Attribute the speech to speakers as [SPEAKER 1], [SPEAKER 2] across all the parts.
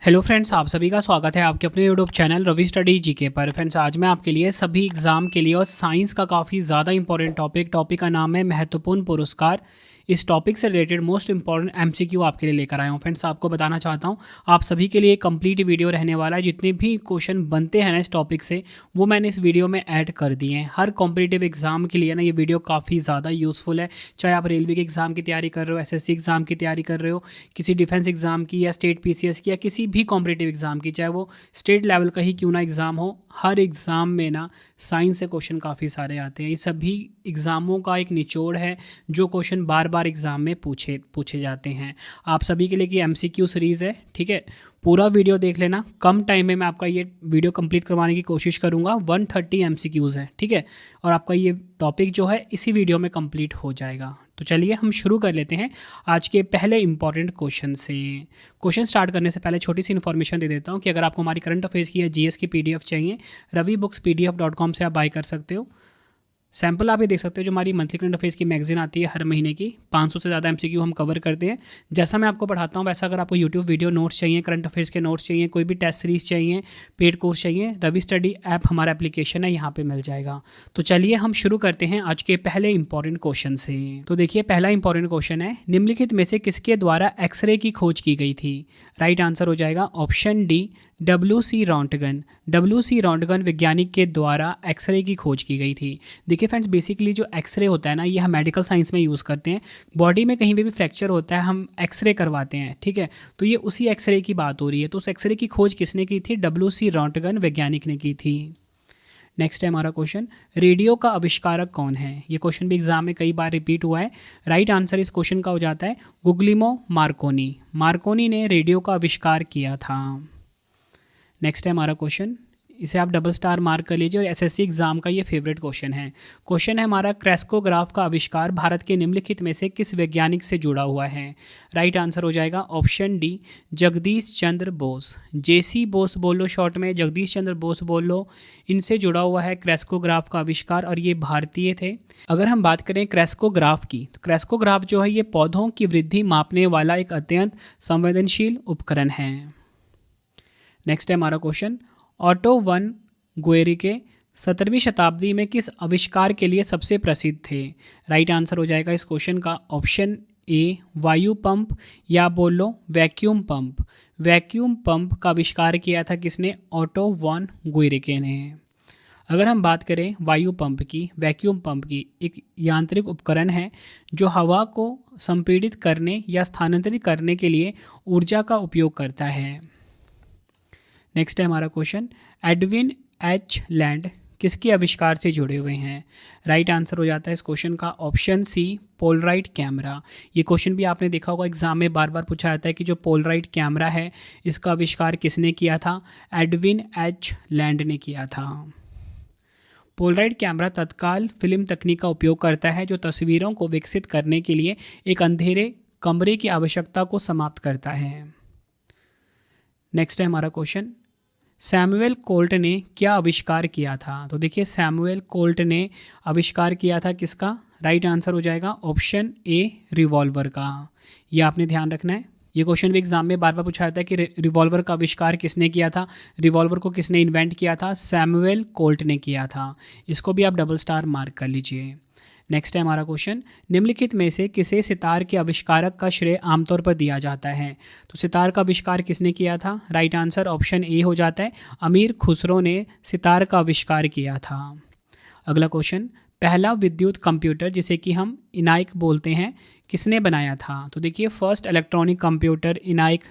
[SPEAKER 1] Hello friends, आप सभी का स्वागत है आपके अपने YouTube channel Ravi study GK पर। फ्रेंड्स, आज मैं आपके लिए सभी एग्ज़ाम के लिए और साइंस का काफ़ी ज़्यादा इंपॉर्टेंट टॉपिक का नाम है महत्वपूर्ण पुरस्कार। इस टॉपिक से रिलेटेड मोस्ट इंपॉर्टेंट एमसीक्यू आपके लिए लेकर आया हूँ। फ्रेंड्स, आपको बताना चाहता हूँ आप सभी के लिए कंप्लीट वीडियो रहने वाला है। जितने भी क्वेश्चन बनते हैं ना इस टॉपिक से, वो मैंने इस वीडियो में ऐड कर दिए हैं। हर कॉम्पिटिटिव एग्जाम के लिए ना ये वीडियो काफ़ी ज़्यादा यूज़फुल है। चाहे आप रेलवे के एग्ज़ाम की तैयारी कर रहे हो, एसएससी एग्ज़ाम की तैयारी कर रहे हो, किसी डिफेंस एग्ज़ाम की या स्टेट पीसीएस की या किसी भी कॉम्पिटिटिव एग्ज़ाम की, चाहे वो स्टेट लेवल का ही क्यों ना एग्ज़ाम हो, हर एग्ज़ाम में ना साइंस से क्वेश्चन काफ़ी सारे आते हैं। ये सभी एग्ज़ामों का एक निचोड़ है जो क्वेश्चन बार बार एग्ज़ाम में पूछे जाते हैं। आप सभी के लिए कि एमसीक्यू सीरीज़ है, ठीक है। पूरा वीडियो देख लेना, कम टाइम में मैं आपका ये वीडियो कंप्लीट करवाने की कोशिश करूँगा। 130 एमसीक्यूज़ हैं, ठीक है, और आपका ये टॉपिक जो है इसी वीडियो में कंप्लीट हो जाएगा। तो चलिए हम शुरू कर लेते हैं आज के पहले इंपॉर्टेंट क्वेश्चन से। क्वेश्चन स्टार्ट करने से पहले छोटी सी इन्फॉर्मेशन दे देता हूँ कि अगर आपको हमारी करंट अफेयर्स की या जीएस की पीडीएफ चाहिए, ravibookspdf.com से आप बाय कर सकते हो। सैम्पल आप ये देख सकते हो, जो हमारी मंथली करंट अफेयर्स की मैगजीन आती है हर महीने की, 500 से ज़्यादा एमसीक्यू हम कवर करते हैं। जैसा मैं आपको पढ़ाता हूँ वैसा अगर आपको यूट्यूब वीडियो नोट्स चाहिए, करंट अफेयर्स के नोट्स चाहिए, कोई भी टेस्ट सीरीज़ चाहिए, पेड कोर्स चाहिए, रवि स्टडी ऐप हमारा एप्लीकेशन है, यहाँ पे मिल जाएगा। तो चलिए हम शुरू करते हैं आज के पहले इंपॉर्टेंट क्वेश्चन से। तो देखिए, पहला इंपॉर्टेंट क्वेश्चन है, निम्नलिखित में से किसके द्वारा एक्सरे की खोज की गई थी? राइट आंसर हो जाएगा option D, WC Röntgen. WC Röntgen वैज्ञानिक के द्वारा एक्सरे की खोज की गई थी। देखिए फ्रेंड्स, बेसिकली जो एक्सरे होता है ना, ये हम मेडिकल साइंस में यूज़ करते हैं। बॉडी में कहीं भी फ्रैक्चर होता है हम एक्सरे करवाते हैं, ठीक है। तो ये उसी एक्सरे की बात हो रही है। तो उस एक्सरे की खोज किसने की थी? WC रॉन्टगन वैज्ञानिक ने की थी। नेक्स्ट है हमारा क्वेश्चन, रेडियो का आविष्कारक कौन है? ये क्वेश्चन भी एग्जाम में कई बार रिपीट हुआ है। राइट आंसर इस क्वेश्चन का हो जाता है गुग्लिमो मार्कोनी। मार्कोनी ने रेडियो का आविष्कार किया था। नेक्स्ट है हमारा क्वेश्चन, इसे आप डबल स्टार मार्क कर लीजिए और एसएससी एग्जाम का ये फेवरेट क्वेश्चन है। क्वेश्चन है हमारा, क्रेस्कोग्राफ का आविष्कार भारत के निम्नलिखित में से किस वैज्ञानिक से जुड़ा हुआ है? राइट आंसर हो जाएगा ऑप्शन डी, जगदीश चंद्र बोस। जेसी बोस बोल लो शॉर्ट में, जगदीश चंद्र बोस बोल लो, इनसे जुड़ा हुआ है क्रेस्कोग्राफ का आविष्कार और ये भारतीय थे। अगर हम बात करें क्रेस्कोग्राफ की, तो क्रेस्कोग्राफ जो है ये पौधों की वृद्धि मापने वाला एक अत्यंत संवेदनशील उपकरण है। नेक्स्ट है हमारा क्वेश्चन, ऑटो वन गुएरिके 17वीं शताब्दी में किस आविष्कार के लिए सबसे प्रसिद्ध थे? राइट आंसर हो जाएगा इस क्वेश्चन का ऑप्शन ए, वायु पंप, या बोल लो वैक्यूम पंप। वैक्यूम पंप का आविष्कार किया था किसने? ऑटो वन गुएरिके ने। अगर हम बात करें वायु पंप की, वैक्यूम पंप की, एक यांत्रिक उपकरण है जो हवा को संपीड़ित करने या स्थानांतरित करने के लिए ऊर्जा का उपयोग करता है। नेक्स्ट है हमारा क्वेश्चन, एडविन एच लैंड किसके आविष्कार से जुड़े हुए हैं? राइट आंसर हो जाता है इस क्वेश्चन का ऑप्शन सी, पोलराइट कैमरा। ये क्वेश्चन भी आपने देखा होगा एग्जाम में बार बार पूछा जाता है कि जो पोलराइट कैमरा है इसका आविष्कार किसने किया था? एडविन एच लैंड ने किया था। पोलराइट कैमरा तत्काल फिल्म तकनीक का उपयोग करता है जो तस्वीरों को विकसित करने के लिए एक अंधेरे कमरे की आवश्यकता को समाप्त करता है। नेक्स्ट है हमारा क्वेश्चन, सैमुअल कोल्ट ने क्या आविष्कार किया था? तो देखिए, सैमुअल कोल्ट ने आविष्कार किया था किसका? राइट आंसर हो जाएगा ऑप्शन ए, रिवॉल्वर का। ये आपने ध्यान रखना है। ये क्वेश्चन भी एग्जाम में बार बार पूछा जाता है कि रिवॉल्वर का आविष्कार किसने किया था, रिवॉल्वर को किसने इन्वेंट किया था? सैमुअल कोल्ट ने किया था। इसको भी आप डबल स्टार मार्क कर लीजिए। नेक्स्ट है हमारा क्वेश्चन, निम्नलिखित में से किसे सितार के आविष्कारक का श्रेय आमतौर पर दिया जाता है? तो सितार का आविष्कार किसने किया था? राइट आंसर ऑप्शन ए हो जाता है, अमीर खुसरो ने सितार का आविष्कार किया था। अगला क्वेश्चन, पहला विद्युत कंप्यूटर जिसे कि हम इनाइक बोलते हैं, किसने बनाया था? तो देखिए, फर्स्ट इलेक्ट्रॉनिक कंप्यूटर इनाइक,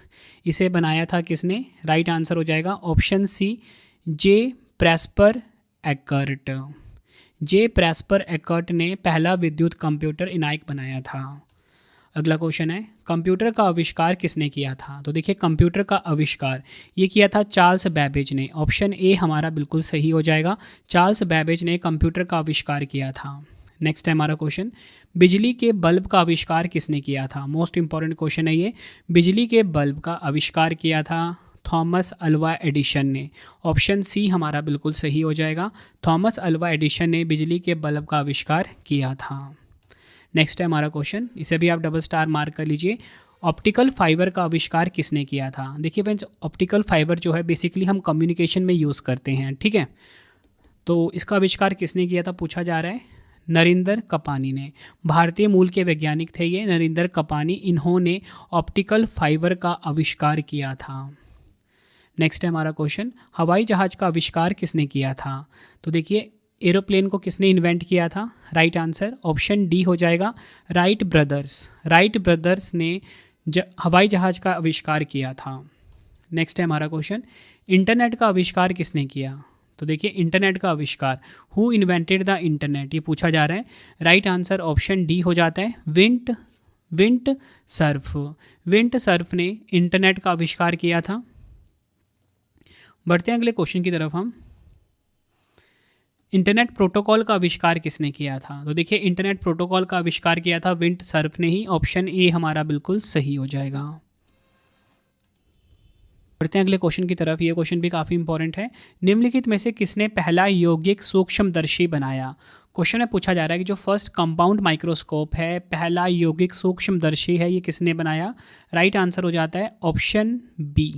[SPEAKER 1] इसे बनाया था किसने? राइट आंसर हो जाएगा ऑप्शन सी, जे प्रेस्पर एकर्ट। जे प्रेस्पर एकर्ट ने पहला विद्युत कंप्यूटर इनाइक बनाया था। अगला क्वेश्चन है, कंप्यूटर का आविष्कार किसने किया था? तो देखिए, कंप्यूटर का आविष्कार ये किया था चार्ल्स बैबेज ने। ऑप्शन ए हमारा बिल्कुल सही हो जाएगा, चार्ल्स बैबेज ने कंप्यूटर का आविष्कार किया था। नेक्स्ट है हमारा क्वेश्चन, बिजली के बल्ब का आविष्कार किसने किया था? मोस्ट इंपॉर्टेंट क्वेश्चन है ये। बिजली के बल्ब का आविष्कार किया था थॉमस अल्वा एडिशन ने। ऑप्शन सी हमारा बिल्कुल सही हो जाएगा, थॉमस अल्वा एडिशन ने बिजली के बल्ब का आविष्कार किया था। नेक्स्ट है हमारा क्वेश्चन, इसे भी आप डबल स्टार मार्क कर लीजिए। ऑप्टिकल फाइबर का आविष्कार किसने किया था? देखिए फ्रेंड्स, ऑप्टिकल फाइबर जो है बेसिकली हम कम्युनिकेशन में यूज़ करते हैं, ठीक है। तो इसका आविष्कार किसने किया था पूछा जा रहा है। नरेंद्र कपानी ने। भारतीय मूल के वैज्ञानिक थे ये नरेंद्र कपानी। इन्होंने ऑप्टिकल फाइबर का आविष्कार किया था। नेक्स्ट है हमारा क्वेश्चन, हवाई जहाज़ का आविष्कार किसने किया था? तो देखिए, एरोप्लेन को किसने इन्वेंट किया था? राइट आंसर ऑप्शन डी हो जाएगा, राइट ब्रदर्स। राइट ब्रदर्स ने हवाई जहाज़ का आविष्कार किया था। नेक्स्ट है हमारा क्वेश्चन, इंटरनेट का आविष्कार किसने किया? तो देखिए, इंटरनेट का आविष्कार, हु इन्वेंटेड द इंटरनेट, ये पूछा जा रहा है। राइट आंसर ऑप्शन डी हो जाता है, विंट सर्फ। विंट सर्फ ने इंटरनेट का आविष्कार किया था। बढ़ते हैं अगले क्वेश्चन की तरफ हम। इंटरनेट प्रोटोकॉल का आविष्कार किसने किया था? तो देखिए, इंटरनेट प्रोटोकॉल का आविष्कार किया था विंट सर्फ ने ही। ऑप्शन ए हमारा बिल्कुल सही हो जाएगा। बढ़ते हैं अगले क्वेश्चन की तरफ। ये क्वेश्चन भी काफ़ी इंपॉर्टेंट है। निम्नलिखित में से किसने पहला यौगिक सूक्ष्मदर्शी बनाया? क्वेश्चन में पूछा जा रहा है कि जो फर्स्ट कंपाउंड माइक्रोस्कोप है, पहला यौगिक सूक्ष्मदर्शी है, ये किसने बनाया? राइट आंसर हो जाता है ऑप्शन बी,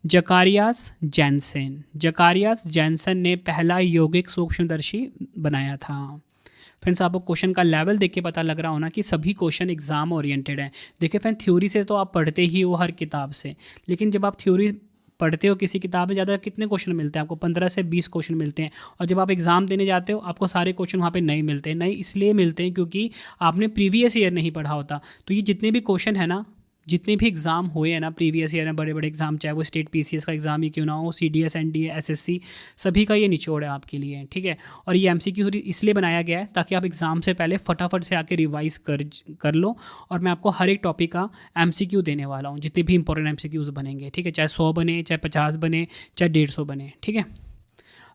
[SPEAKER 1] जकारियास जैनसन। जकारियास जैनसन ने पहला यौगिक सूक्ष्मदर्शी बनाया था। फ्रेंड्स, आपको क्वेश्चन का लेवल देख के पता लग रहा होना कि सभी क्वेश्चन एग्जाम ओरिएंटेड है। देखिए फ्रेंड, थ्योरी से तो आप पढ़ते ही हो हर किताब से, लेकिन जब आप थ्योरी पढ़ते हो किसी किताब में, ज़्यादा कितने क्वेश्चन मिलते हैं आपको? 15 से 20 क्वेश्चन मिलते हैं। और जब आप एग्जाम देने जाते हो आपको सारे क्वेश्चन वहाँ पे नहीं मिलते। नहीं इसलिए मिलते हैं क्योंकि आपने प्रीवियस ईयर नहीं पढ़ा होता। तो ये जितने भी क्वेश्चन है ना, जितने भी एग्ज़ाम हुए हैं ना प्रीवियस ईयर में, बड़े बड़े एग्जाम, चाहे वो स्टेट पीसीएस का एग्ज़ाम ही क्यों ना हो, सीडीएस, एनडीए, एसएससी, सभी का ये निचोड़ है आपके लिए, ठीक है। और ये एमसीक्यू इसलिए बनाया गया है ताकि आप एग्ज़ाम से पहले फटाफट से आके रिवाइज कर लो। और मैं आपको हर एक टॉपिक का एमसीक्यू देने वाला हूँ, जितने भी इंपॉर्टेंट एमसीक्यूज़ बनेंगे, ठीक है। चाहे 100 बने, चाहे 50 बने, चाहे 150 बने, ठीक है।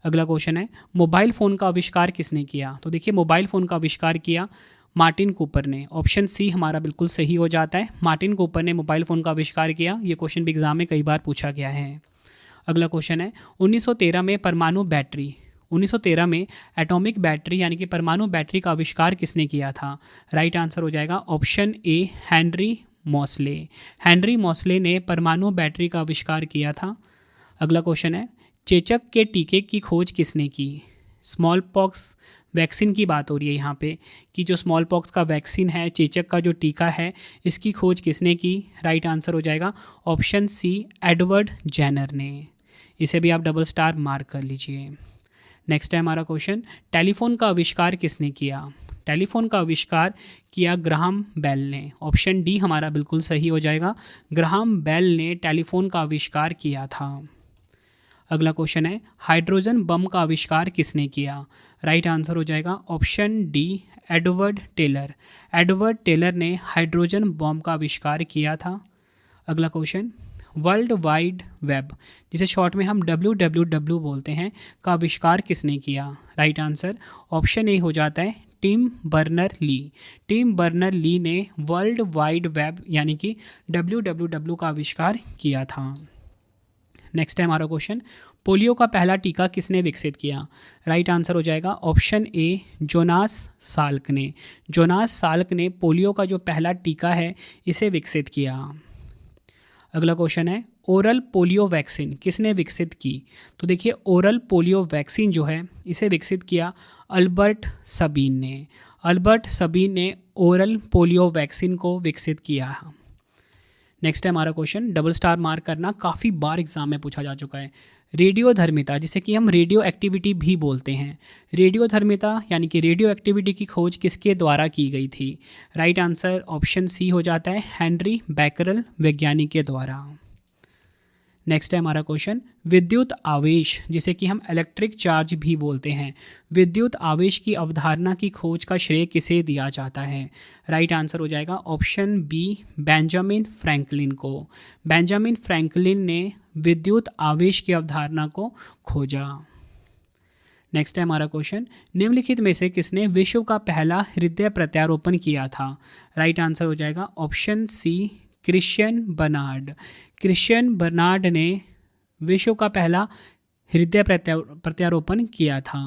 [SPEAKER 1] अगला क्वेश्चन है, मोबाइल फ़ोन का आविष्कार किसने किया? तो देखिए, मोबाइल फ़ोन का आविष्कार किया मार्टिन कूपर ने। ऑप्शन सी हमारा बिल्कुल सही हो जाता है, मार्टिन कूपर ने मोबाइल फ़ोन का आविष्कार किया। ये क्वेश्चन भी एग्जाम में कई बार पूछा गया है। अगला क्वेश्चन है, 1913 में परमाणु बैटरी, 1913 में एटॉमिक बैटरी यानी कि परमाणु बैटरी का आविष्कार किसने किया था? राइट आंसर हो जाएगा ऑप्शन ए, हेनरी मॉसले। हेनरी मॉसले ने परमाणु बैटरी का आविष्कार किया था। अगला क्वेश्चन है, चेचक के टीके की खोज किसने की? स्मॉल पॉक्स वैक्सीन की बात हो रही है यहाँ पे कि जो स्मॉल पॉक्स का वैक्सीन है, चेचक का जो टीका है, इसकी खोज किसने की? राइट आंसर हो जाएगा ऑप्शन सी, एडवर्ड जेनर ने। इसे भी आप डबल स्टार मार्क कर लीजिए। नेक्स्ट है हमारा क्वेश्चन, टेलीफोन का आविष्कार किसने किया? टेलीफोन का आविष्कार किया ग्राहम बेल ने। ऑप्शन डी हमारा बिल्कुल सही हो जाएगा, ग्राहम बेल ने टेलीफोन का आविष्कार किया था। अगला क्वेश्चन है, हाइड्रोजन बम का आविष्कार किसने किया? राइट आंसर हो जाएगा option D, Edward Teller. Edward Teller ने हाइड्रोजन बम का आविष्कार किया था। अगला क्वेश्चन, वर्ल्ड वाइड वेब, जिसे शॉर्ट में हम WWW बोलते हैं, का आविष्कार किसने किया? राइट आंसर ऑप्शन ए हो जाता है, Tim Berners Lee. Tim Berners Lee ने वर्ल्ड वाइड वेब यानी कि WWW का आविष्कार किया था। नेक्स्ट है हमारा क्वेश्चन, पोलियो का पहला टीका किसने विकसित किया? राइट आंसर हो जाएगा ऑप्शन ए, जोनास साल्क ने। जोनास साल्क ने पोलियो का जो पहला टीका है इसे विकसित किया। अगला क्वेश्चन है, ओरल पोलियो वैक्सीन किसने विकसित की? तो देखिए, ओरल पोलियो वैक्सीन जो है इसे विकसित किया अल्बर्ट सबीन ने। अल्बर्ट सबीन ने ओरल पोलियो वैक्सीन को विकसित किया। नेक्स्ट है हमारा क्वेश्चन, डबल स्टार मार्क करना, काफ़ी बार एग्जाम में पूछा जा चुका है। रेडियोधर्मिता, जिसे कि हम रेडियो एक्टिविटी भी बोलते हैं, रेडियोधर्मिता यानी कि रेडियो एक्टिविटी की खोज किसके द्वारा की गई थी? राइट आंसर ऑप्शन सी हो जाता है, हेनरी बैकरल वैज्ञानिक के द्वारा। नेक्स्ट है हमारा क्वेश्चन, विद्युत आवेश, जिसे कि हम इलेक्ट्रिक चार्ज भी बोलते हैं, विद्युत आवेश की अवधारणा की खोज का श्रेय किसे दिया जाता है? राइट आंसर हो जाएगा ऑप्शन बी, बेंजामिन फ्रैंकलिन को। बेंजामिन फ्रैंकलिन ने विद्युत आवेश की अवधारणा को खोजा। नेक्स्ट है हमारा क्वेश्चन, निम्नलिखित में से किसने विश्व का पहला हृदय प्रत्यारोपण किया था? राइट आंसर हो जाएगा option C, Christiaan Barnard. Christiaan Barnard ने विश्व का पहला हृदय प्रत्यारोपण किया था।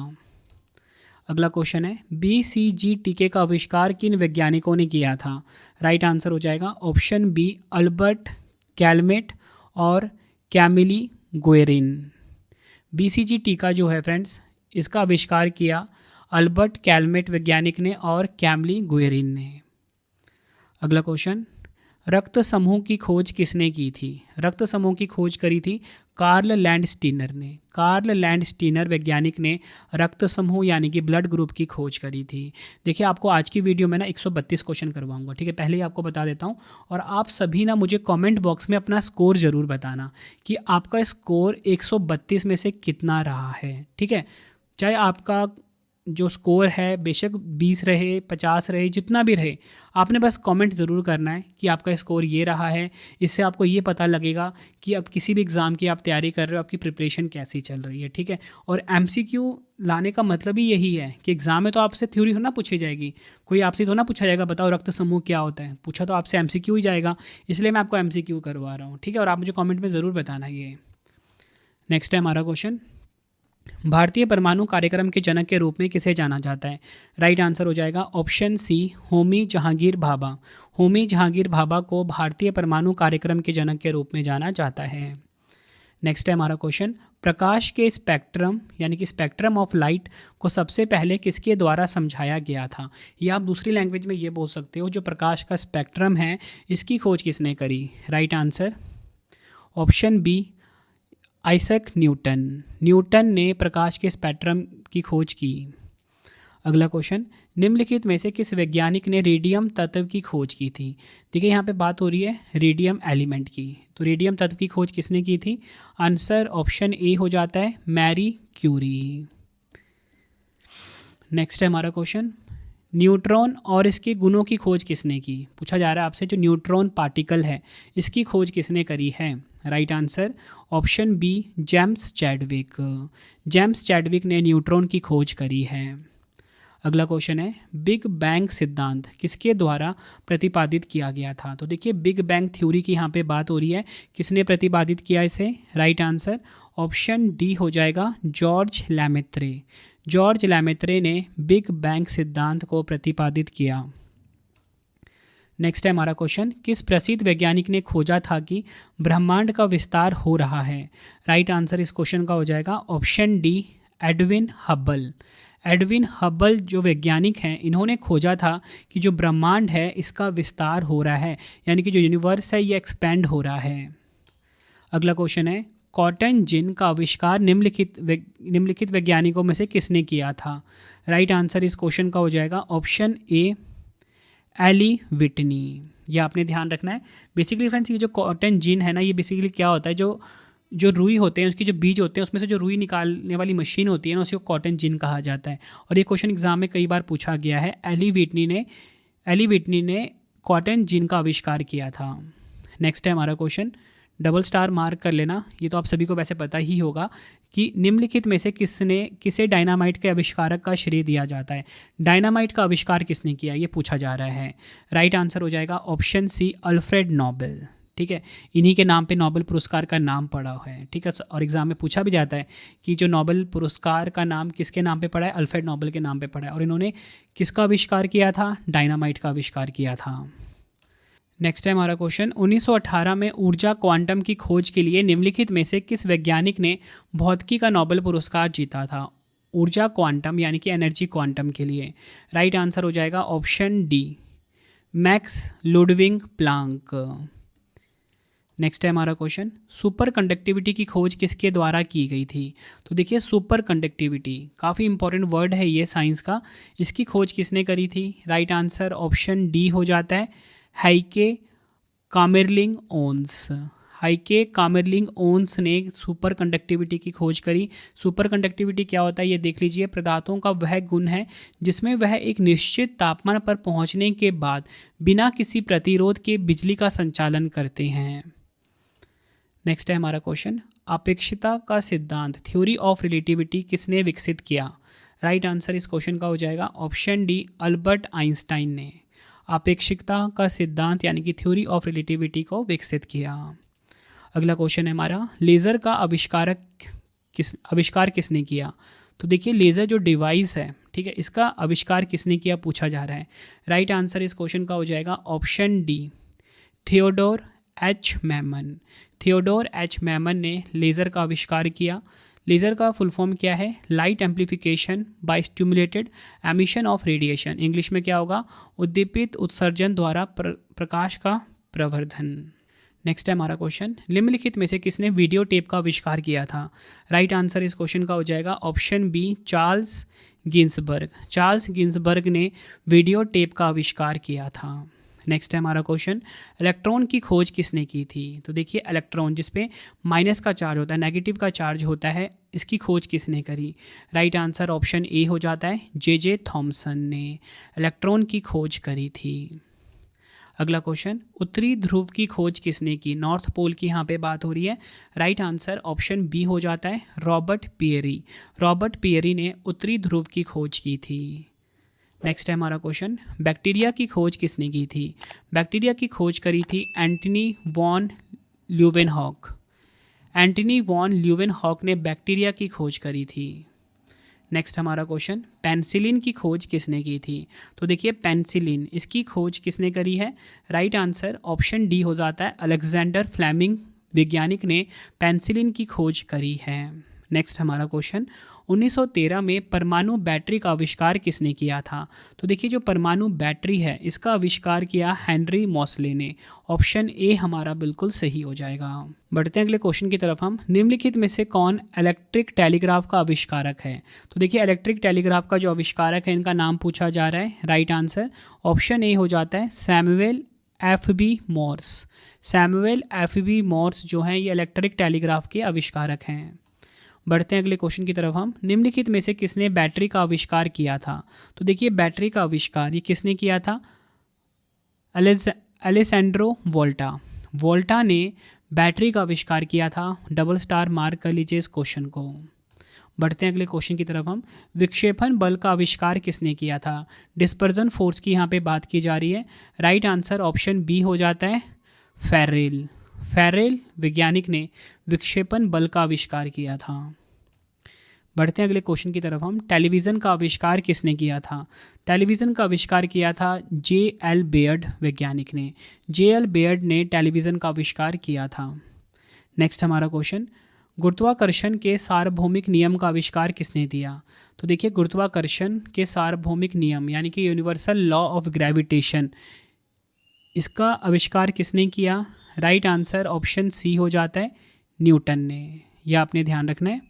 [SPEAKER 1] अगला क्वेश्चन है BCG टीके का आविष्कार किन वैज्ञानिकों ने किया था? राइट आंसर हो जाएगा ऑप्शन बी अल्बर्ट कैलमेट और कैमिली गुएरिन। BCG टीका जो है फ्रेंड्स, इसका आविष्कार किया अल्बर्ट कैलमेट वैज्ञानिक ने और कैमिली गुएरिन ने। अगला क्वेश्चन, रक्त समूह की खोज किसने की थी? रक्त समूह की खोज करी थी कार्ल लैंडस्टीनर ने। कार्ल लैंडस्टीनर वैज्ञानिक ने रक्त समूह यानी कि ब्लड ग्रुप की खोज करी थी। देखिए आपको आज की वीडियो में ना 132 क्वेश्चन करवाऊंगा, ठीक है। पहले ही आपको बता देता हूँ, और आप सभी ना मुझे कमेंट बॉक्स में अपना स्कोर ज़रूर बताना कि आपका स्कोर 132 में से कितना रहा है, ठीक है। चाहे आपका जो स्कोर है बेशक 20 रहे, 50 रहे, जितना भी रहे, आपने बस कमेंट ज़रूर करना है कि आपका स्कोर ये रहा है। इससे आपको ये पता लगेगा कि अब किसी भी एग्ज़ाम की आप तैयारी कर रहे हो, आपकी प्रिपरेशन कैसी चल रही है, ठीक है। और MCQ लाने का मतलब ही यही है कि एग्ज़ाम में तो आपसे थ्योरी थोड़ा ना पूछी जाएगी, कोई आपसे तो ना पूछा जाएगा बताओ रक्त समूह क्या होता है, पूछा तो आपसे MCQ ही जाएगा, इसलिए मैं आपको MCQ करवा रहा हूँ, ठीक है। और आप मुझे कॉमेंट में ज़रूर बताना ये। नेक्स्ट है हमारा क्वेश्चन, भारतीय परमाणु कार्यक्रम के जनक के रूप में किसे जाना जाता है? राइट आंसर हो जाएगा ऑप्शन सी होमी जहांगीर भाभा। होमी जहांगीर भाभा को भारतीय परमाणु कार्यक्रम के जनक के रूप में जाना जाता है। नेक्स्ट है हमारा क्वेश्चन, प्रकाश के स्पेक्ट्रम यानी कि स्पेक्ट्रम ऑफ लाइट को सबसे पहले किसके द्वारा समझाया गया था? या आप दूसरी लैंग्वेज में ये बोल सकते हो, जो प्रकाश का स्पेक्ट्रम है इसकी खोज किसने करी? Right answer option B Isaac Newton. Newton ने प्रकाश के स्पेक्ट्रम की खोज की। अगला क्वेश्चन, निम्नलिखित में से किस वैज्ञानिक ने रेडियम तत्व की खोज की थी? देखिए यहाँ पे बात हो रही है रेडियम एलिमेंट की, तो रेडियम तत्व की खोज किसने की थी? आंसर ऑप्शन ए हो जाता है मैरी क्यूरी। नेक्स्ट है हमारा क्वेश्चन, न्यूट्रॉन और इसके गुणों की खोज किसने की? पूछा जा रहा है आपसे, जो न्यूट्रॉन पार्टिकल है इसकी खोज किसने करी है? Right answer option B James Chadwick. James Chadwick ने न्यूट्रॉन की खोज करी है। अगला क्वेश्चन है, बिग बैंग सिद्धांत किसके द्वारा प्रतिपादित किया गया था? तो देखिए बिग बैंग थ्योरी की यहाँ पे बात हो रही है, किसने प्रतिपादित किया इसे? राइट आंसर ऑप्शन डी हो जाएगा जॉर्ज लैमेत्रे। जॉर्ज लैमेत्रे ने बिग बैंग सिद्धांत को प्रतिपादित किया। नेक्स्ट है हमारा क्वेश्चन, किस प्रसिद्ध वैज्ञानिक ने खोजा था कि ब्रह्मांड का विस्तार हो रहा है? राइट आंसर इस क्वेश्चन का हो जाएगा option D Edwin Hubble. Edwin Hubble जो वैज्ञानिक हैं, इन्होंने खोजा था कि जो ब्रह्मांड है इसका विस्तार हो रहा है, यानी कि जो यूनिवर्स है ये एक्सपेंड हो रहा है। अगला क्वेश्चन है, कॉटन जिन का आविष्कार निम्नलिखित वैज्ञानिकों में से किसने किया था? राइट आंसर इस क्वेश्चन का हो जाएगा ऑप्शन ए एली विटनी। यह आपने ध्यान रखना है। बेसिकली फ्रेंड्स, ये जो कॉटन जिन है ना, ये बेसिकली क्या होता है, जो रुई होते हैं उसकी जो बीज होते हैं उसमें से जो रुई निकालने वाली मशीन होती है ना, उसी को कॉटन जिन कहा जाता है। और ये क्वेश्चन एग्जाम में कई बार पूछा गया है। एली विटनी ने कॉटन जिन का आविष्कार किया था। नेक्स्ट है हमारा क्वेश्चन, डबल स्टार मार्क कर लेना, ये तो आप सभी को वैसे पता ही होगा कि निम्नलिखित में से किसे डायनामाइट के आविष्कारक का श्रेय दिया जाता है? डायनामाइट का आविष्कार किसने किया, ये पूछा जा रहा है। राइट आंसर हो जाएगा ऑप्शन सी अल्फ्रेड नोबेल। ठीक है, इन्हीं के नाम पे नोबेल पुरस्कार का नाम पड़ा है। ठीक है, और एग्जाम में पूछा भी जाता है कि जो नोबेल पुरस्कार का नाम किसके नाम पे पड़ा है? अल्फ्रेड नोबेल के नाम पे पड़ा है। और इन्होंने किसका आविष्कार किया था? डायनामाइट का आविष्कार किया था। नेक्स्ट है हमारा क्वेश्चन, 1918 में ऊर्जा क्वांटम की खोज के लिए निम्नलिखित में से किस वैज्ञानिक ने भौतिकी का नोबेल पुरस्कार जीता था? ऊर्जा क्वांटम यानी कि एनर्जी क्वांटम के लिए। राइट आंसर हो जाएगा option D max Ludwig Planck. Next है हमारा क्वेश्चन, सुपर कंडक्टिविटी की खोज किसके द्वारा की गई थी? तो देखिए सुपर कंडक्टिविटी काफ़ी इंपॉर्टेंट वर्ड है ये साइंस का, इसकी खोज किसने करी थी? राइट आंसर ऑप्शन डी हो जाता है हाइके कामेरलिंग ओन्स। हाइके कामेरलिंग ओन्स ने सुपर कंडक्टिविटी की खोज करी। सुपर कंडक्टिविटी क्या होता है ये देख लीजिए, पदार्थों का वह गुण है जिसमें वह एक निश्चित तापमान पर पहुंचने के बाद बिना किसी प्रतिरोध के बिजली का संचालन करते हैं। नेक्स्ट है हमारा क्वेश्चन, अपेक्षिता का सिद्धांत थ्योरी ऑफ रिलेटिविटी किसने विकसित किया? राइट आंसर इस क्वेश्चन का हो जाएगा ऑप्शन डी अल्बर्ट आइंस्टाइन ने अपेक्षिकता का सिद्धांत यानी कि थ्योरी ऑफ रिलेटिविटी को विकसित किया। अगला क्वेश्चन है हमारा, लेज़र का आविष्कार किसने किया? तो देखिए लेज़र जो डिवाइस है, ठीक है, इसका आविष्कार किसने किया पूछा जा रहा है। राइट आंसर इस क्वेश्चन का हो जाएगा option D, Theodore H Maiman. Theodore H Maiman ने लेज़र का आविष्कार किया। लेज़र का फुल फॉर्म क्या है? Light amplification by stimulated emission of radiation. English में क्या होगा? उद्दीपित उत्सर्जन द्वारा प्रकाश का प्रवर्धन। नेक्स्ट है हमारा क्वेश्चन, निम्नलिखित में से किसने वीडियो टेप का आविष्कार किया था? राइट आंसर इस क्वेश्चन का हो जाएगा option B, Charles Ginsburg. Charles Ginsburg ने वीडियो टेप का आविष्कार किया था। नेक्स्ट है हमारा क्वेश्चन, इलेक्ट्रॉन की खोज किसने की थी? तो देखिए इलेक्ट्रॉन जिसपे माइनस का चार्ज होता है, नेगेटिव का चार्ज होता है, इसकी खोज किसने करी? राइट आंसर ऑप्शन ए हो जाता है, जे थॉमसन ने इलेक्ट्रॉन की खोज करी थी। अगला क्वेश्चन, उत्तरी ध्रुव की खोज किसने की? नॉर्थ पोल की यहाँ पे बात हो रही है। राइट आंसर ऑप्शन बी हो जाता है, रॉबर्ट पियरी। रॉबर्ट पियरी ने उत्तरी ध्रुव की खोज की थी। नेक्स्ट है हमारा क्वेश्चन, बैक्टीरिया की खोज किसने की थी? बैक्टीरिया की खोज करी थी Antony von Leeuwenhoek. Antony von Leeuwenhoek ने बैक्टीरिया की खोज करी थी। नेक्स्ट हमारा क्वेश्चन, पेनिसिलिन की खोज किसने की थी? तो देखिए पेनिसिलिन, इसकी खोज किसने करी है? राइट आंसर ऑप्शन डी हो जाता है, अलेक्जेंडर फ्लेमिंग वैज्ञानिक ने पेनिसिलिन की खोज करी है। नेक्स्ट हमारा क्वेश्चन, 1913 में परमाणु बैटरी का आविष्कार किसने किया था? तो देखिए जो परमाणु बैटरी है इसका आविष्कार किया हेनरी मोसले ने। ऑप्शन ए हमारा बिल्कुल सही हो जाएगा। बढ़ते हैं अगले क्वेश्चन की तरफ हम, निम्नलिखित में से कौन इलेक्ट्रिक टेलीग्राफ का आविष्कारक है? तो देखिए इलेक्ट्रिक टेलीग्राफ का जो आविष्कारक है इनका नाम पूछा जा रहा है। राइट आंसर ऑप्शन ए हो जाता है, Samuel F B. Morse. Samuel F B. Morse जो हैं ये इलेक्ट्रिक टेलीग्राफ के आविष्कारक हैं। बढ़ते हैं अगले क्वेश्चन की तरफ हम, निम्नलिखित में से किसने बैटरी का आविष्कार किया था? तो देखिए बैटरी का आविष्कार ये किसने किया था? अलेसैंड्रो वोल्टा। वोल्टा ने बैटरी का आविष्कार किया था। डबल स्टार मार्क कर लीजिए इस क्वेश्चन को। बढ़ते हैं अगले क्वेश्चन की तरफ हम, विक्षेपण बल का आविष्कार किसने किया था? डिस्पर्जन फोर्स की यहाँ पे बात की जा रही है। राइट आंसर ऑप्शन बी हो जाता है, फेरेल। फेरेल वैज्ञानिक ने विक्षेपण बल का आविष्कार किया था। बढ़ते हैं अगले क्वेश्चन की तरफ हम, टेलीविज़न का आविष्कार किसने किया था? टेलीविज़न का आविष्कार किया था जे.एल. बेयर्ड वैज्ञानिक ने। जे.एल. बेयर्ड ने टेलीविज़न का आविष्कार किया था। नेक्स्ट हमारा क्वेश्चन, गुरुत्वाकर्षण के सार्वभौमिक नियम का आविष्कार किसने दिया? तो देखिए गुरुत्वाकर्षण के सार्वभौमिक नियम यानी कि यूनिवर्सल लॉ ऑफ ग्रेविटेशन, इसका आविष्कार किसने किया? राइट आंसर ऑप्शन सी हो जाता है, न्यूटन ने। यह आपने ध्यान रखना है।